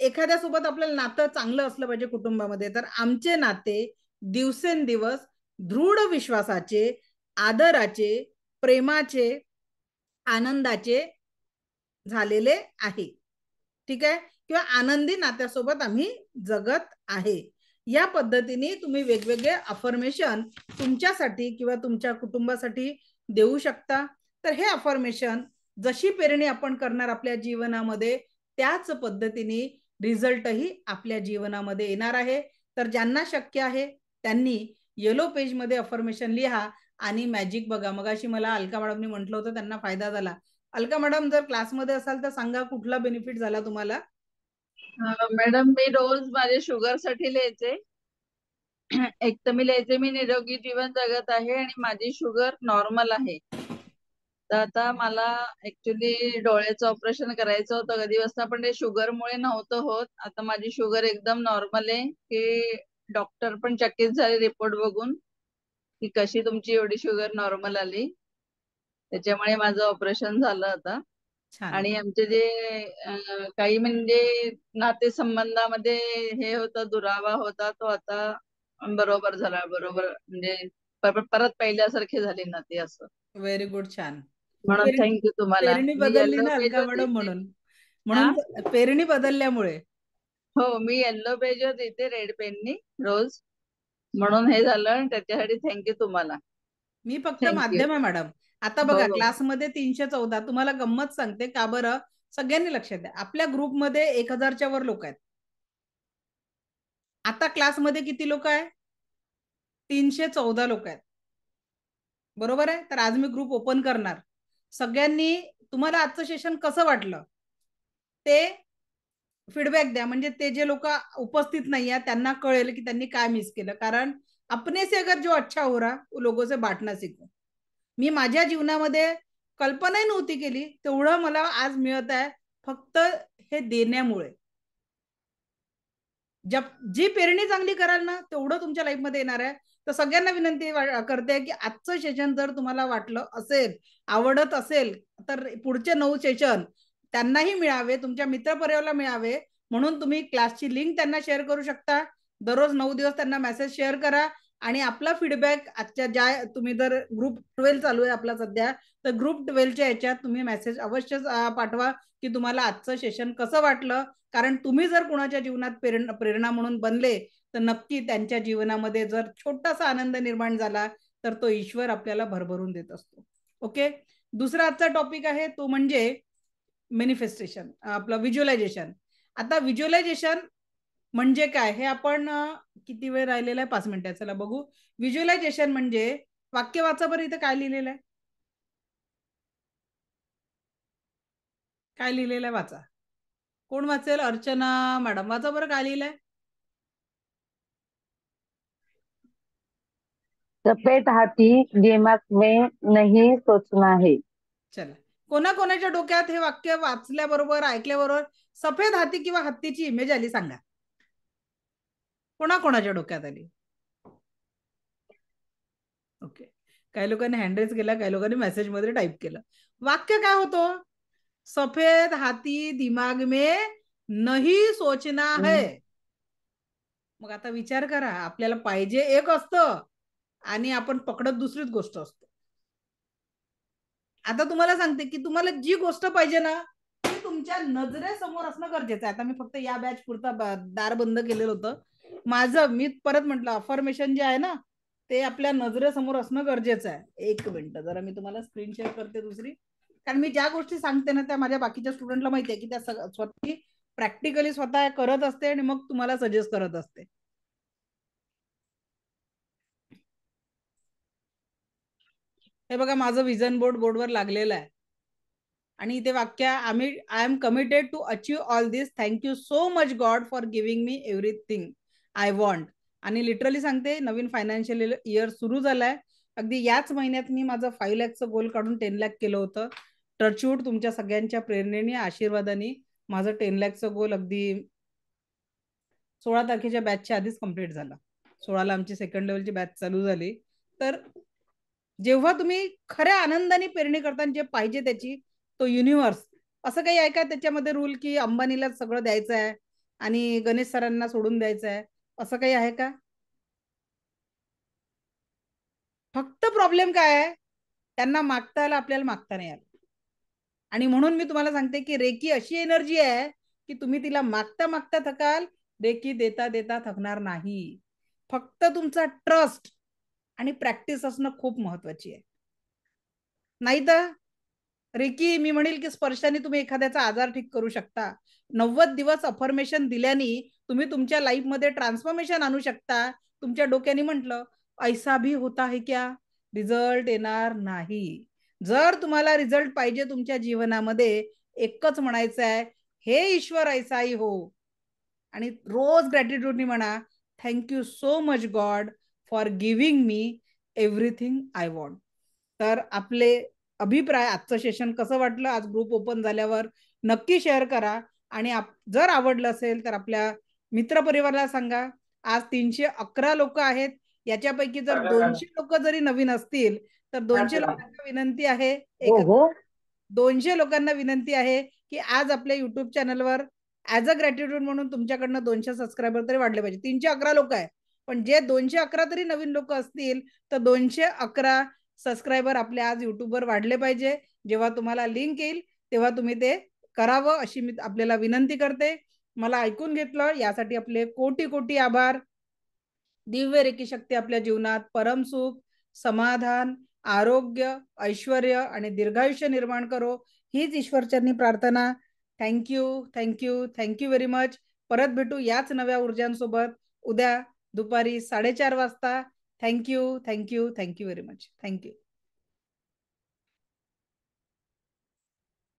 एखाद्यासोबत आपल्याला नातं चांगलं असलं पाहिजे कुटुंबामध्ये, तर आमचे नाते दिवसेंदिवस दृढ विश्वासाचे, आदराचे, प्रेमाचे, आनंदाचे झालेले आहे. ठीक आहे, किंवा आनंदी नात्यासोबत आम्ही जगत आहे. या पद्धतीने तुम्ही वेगवेगळे अफर्मेशन तुमच्यासाठी किंवा तुमच्या कुटुंबासाठी देऊ शकता. तर हे अफर्मेशन जशी पेरणी आपण करणार आपल्या जीवनामध्ये, त्याच पद्धतीने रिझल्टही आपल्या जीवनामध्ये येणार आहे. तर ज्यांना शक्य आहे त्यांनी येलो पेज मध्ये अफर्मेशन लिहा आणि मॅजिक बघा. मगाशी मला अलका मॅडमनी म्हटलं होतं त्यांना फायदा झाला. अलका मॅडम, जर क्लासमध्ये असाल तर सांगा कुठला बेनिफिट झाला तुम्हाला. मॅडम, मी रोज माझ्या शुगर साठी लिहायचे. एक तर मी लिहायचे मी निरोगी जीवन जगत आहे आणि माझी शुगर नॉर्मल आहे. तर आता मला ऍक्च्युली डोळ्याचं ऑपरेशन करायचं होतं कधीपासून, पण ते शुगरमुळे नव्हतं होत. आता माझी शुगर एकदम नॉर्मल आहे, की डॉक्टर पण चकित झाले रिपोर्ट बघून की कशी तुमची एवढी शुगर नॉर्मल आली. त्याच्यामुळे माझं ऑपरेशन झालं आता. आणि आमचे जे काही म्हणजे नातेसंबंधामध्ये हे होतं, दुरावा होता, तो आता बरोबर झाला. बरोबर म्हणजे परत पहिल्यासारखे झाले नाते. असं व्हेरी गुड, छान. म्हणून थँक्यू तुम्हाला. पेरणी मी बदलली येल्लो ना पेज अलका मॅडम, होते. म्हणून पेरणी बदलल्यामुळे. हो, मी येल्लो पेज देते रेड पेननी रोज, म्हणून हे झालं. आणि त्याच्यासाठी थँक्यू तुम्हाला. मी फक्त थँक्यू. माध्यम आहे मॅडम. आता हो बघा हो. क्लासमध्ये 314. तुम्हाला गंमत सांगते का बरं, सगळ्यांनी लक्षात द्या. आपल्या ग्रुपमध्ये 1000च्या वर लोक आहेत. आता क्लासमध्ये किती लोक आहेत? 314 लोक आहेत. बरोबर आहे. तर आज मी ग्रुप ओपन करणार. सगळ्यांनी तुम्हाला आजचं सेशन कसं वाटलं ते फीडबॅक द्या. म्हणजे ते जे लोक उपस्थित नाही आहेत त्यांना कळेल की त्यांनी काय मिस केलं. कारण अपने से अगर जो अच्छा हो रहा वो लोगों से बांटना सीखो. मी माझ्या जीवनामध्ये कल्पनाही नव्हती केली, तेवढं मला आज मिळत आहे फक्त हे देण्यामुळे. जी पेरणी चांगली कराल ना, तेवढं तुमच्या लाईफमध्ये येणार आहे. तर सगळ्यांना विनंती करते की आजचं सेशन जर तुम्हाला वाटलं असेल, आवडत असेल, तर पुढचे 9 सेशन त्यांनाही मिळावे, तुमच्या मित्रपरिवाराला मिळावे, म्हणून तुम्ही क्लासची लिंक त्यांना शेअर करू शकता. दररोज 9 दिवस त्यांना मेसेज शेअर करा आणि आपला फीडबॅक आजच्या ज्या तुम्ही जर ग्रुप 12 चालू आहे आपला सध्या, तर ग्रुप 12च्या याच्यात तुम्ही मेसेज अवश्य पाठवा की तुम्हाला आजचं सेशन कसं वाटलं. कारण तुम्ही जर कुणाच्या जीवनात प्रेरणा म्हणून बनले तर नक्की त्यांच्या जीवनामध्ये जर छोटासा आनंद निर्माण झाला तर तो ईश्वर आपल्याला भरभरून देत असतो. ओके. दुसरा आजचा टॉपिक आहे तो म्हणजे मॅनिफेस्टेशन, आपलं व्हिज्युअलायझेशन. आता व्हिज्युअलायझेशन म्हणजे काय हे आपण किती वेळ राहिलेला आहे? 5 मिनिटं. चला बघू. व्हिज्युअलायझेशन म्हणजे वाक्य वाचा बरं. इथं काय लिहिलेलं आहे? काय लिहिलेलं आहे वाचा. कोण वाचेल? अर्चना मॅडम वाचा बरं काय लिहिलंय. सफेद हाती दिमाग में नहीं सोचना है. चला, कोणाकोणाच्या डोक्यात हे वाक्य वाचल्याबरोबर ऐकल्याबरोबर सफेद हाती किंवा हत्तीची इमेज आली सांगा. कोणाकोणाच्या डोक्यात आली? ओके. काही लोकांनी हँडरेज केला, काही लोकांनी मेसेज मध्ये टाईप केलं. वाक्य काय होतं? सफेद हाती दिमाग में नहीं सोचना है. मग आता विचार करा, आपल्याला पाहिजे एक असतं आणि आपण पकडत दुसरीच गोष्ट असतो. आता तुम्हाला सांगते की तुम्हाला जी गोष्ट पाहिजे ना ती तुमच्या नजरेसमोर असणं गरजेचं आहे. आता मी फक्त या बॅच पुरता दार बंद केलेलं होतं माझं. मी परत म्हटलं अफर्मेशन जे आहे ना ते आपल्या नजरेसमोर असणं गरजेचं आहे. एक मिनिट जरा मी तुम्हाला स्क्रीन शेअर करते दुसरी. कारण मी ज्या गोष्टी सांगते ना त्या माझ्या बाकीच्या स्टुडंटला माहिती आहे की त्या स्वतः प्रॅक्टिकली स्वतः करत असते आणि मग तुम्हाला सजेस्ट करत असते. हे बघा माझं विजन बोर्ड बोर्डवर लागलेलं आहे आणि इथे वाक्य I am committed to achieve all this. Thank you so much God for giving me everything I want. आणि लिटरली सांगते नवीन फायनान्शियल इयर सुरू झालाय. अगदी याच महिन्यात मी माझं 5 लाखचं गोल काढून 10 लाख केलं होतं. टचवूड तुमच्या सगळ्यांच्या प्रेरणेने आशीर्वादाने माझं 10 लाखचं गोल अगदी 16 तारखेच्या बॅचच्या आधीच कम्प्लीट झाला. 16ला आमची सेकंड लेवलची बॅच चालू झाली. तर जेव्हा तुम्ही खऱ्या आनंदाने पेरणी करता जे पाहिजे त्याची, तो युनिव्हर्स, असं काही आहे का त्याच्यामध्ये रूल की अंबानीला सगळं द्यायचं आहे आणि गणेश सरांना सोडून द्यायचं आहे, असं काही आहे का? फक्त प्रॉब्लेम काय आहे, त्यांना मागता आलं, आपल्याला मागता नाही आलं. आणि म्हणून मी तुम्हाला सांगते की रेकी अशी एनर्जी आहे की तुम्ही तिला मागता मागता थकाल, रेकी देता देता थकणार नाही. फक्त तुमचा ट्रस्ट आणि प्रॅक्टिस असणं खूप महत्वाची आहे. नाही तर रेकी मी म्हणेल की स्पर्शाने तुम्ही एखाद्याचा आजार ठीक करू शकता. 90 दिवस अफर्मेशन दिल्याने तुम्ही तुमच्या लाईफ मध्ये ट्रान्सफॉर्मेशन आणू शकता. तुमच्या डोक्याने म्हटलं ऐसा भी होता है क्या, रिझल्ट येणार नाही. जर तुम्हाला रिझल्ट पाहिजे तुमच्या जीवनामध्ये, एकच म्हणायचं आहे, हे ईश्वर ऐसाही हो. आणि रोज ग्रॅटिट्यूडनी म्हणा, thank you so much God for giving me everything I want. तर आपले अभिप्राय, आजचं सेशन कसं वाटलं, आज ग्रुप ओपन झाल्यावर नक्की शेअर करा. आणि जर आवडलं असेल तर आपल्या मित्रपरिवाराला सांगा. आज 311 लोक आहेत, याच्यापैकी जर 200 लोक जरी नवीन असतील तर 200 लोकांना विनंती आहे, 200 लोकांना विनंती आहे की आज आपल्या युट्यूब चॅनलवर ऍज अ ग्रॅटिट्यूड म्हणून तुमच्याकडनं 200 सबस्क्रायबर तरी वाढले पाहिजे. 311 लोक आहे, पण जे 211 तरी नवीन लोक असतील तर 211 सबस्क्रायबर आपले आज युट्यूबवर वाढले पाहिजे. जेव्हा तुम्हाला लिंक येईल तेव्हा तुम्ही ते करावं अशी मी आपल्याला विनंती करते. मला ऐकून घेतलं यासाठी आपले कोटी कोटी आभार. दिव्य रेकी शक्ती आपल्या जीवनात परम सुख, समाधान, आरोग्य, ऐश्वर्य आणि दीर्घायुष्य निर्माण करो, हीच ईश्वरचरणी प्रार्थना. Thank you thank you thank you very much. परत भेटू याच नव्या ऊर्जांसोबत उद्या दुपारी 4:30 वाजता. Thank you thank you thank you very much. Thank you.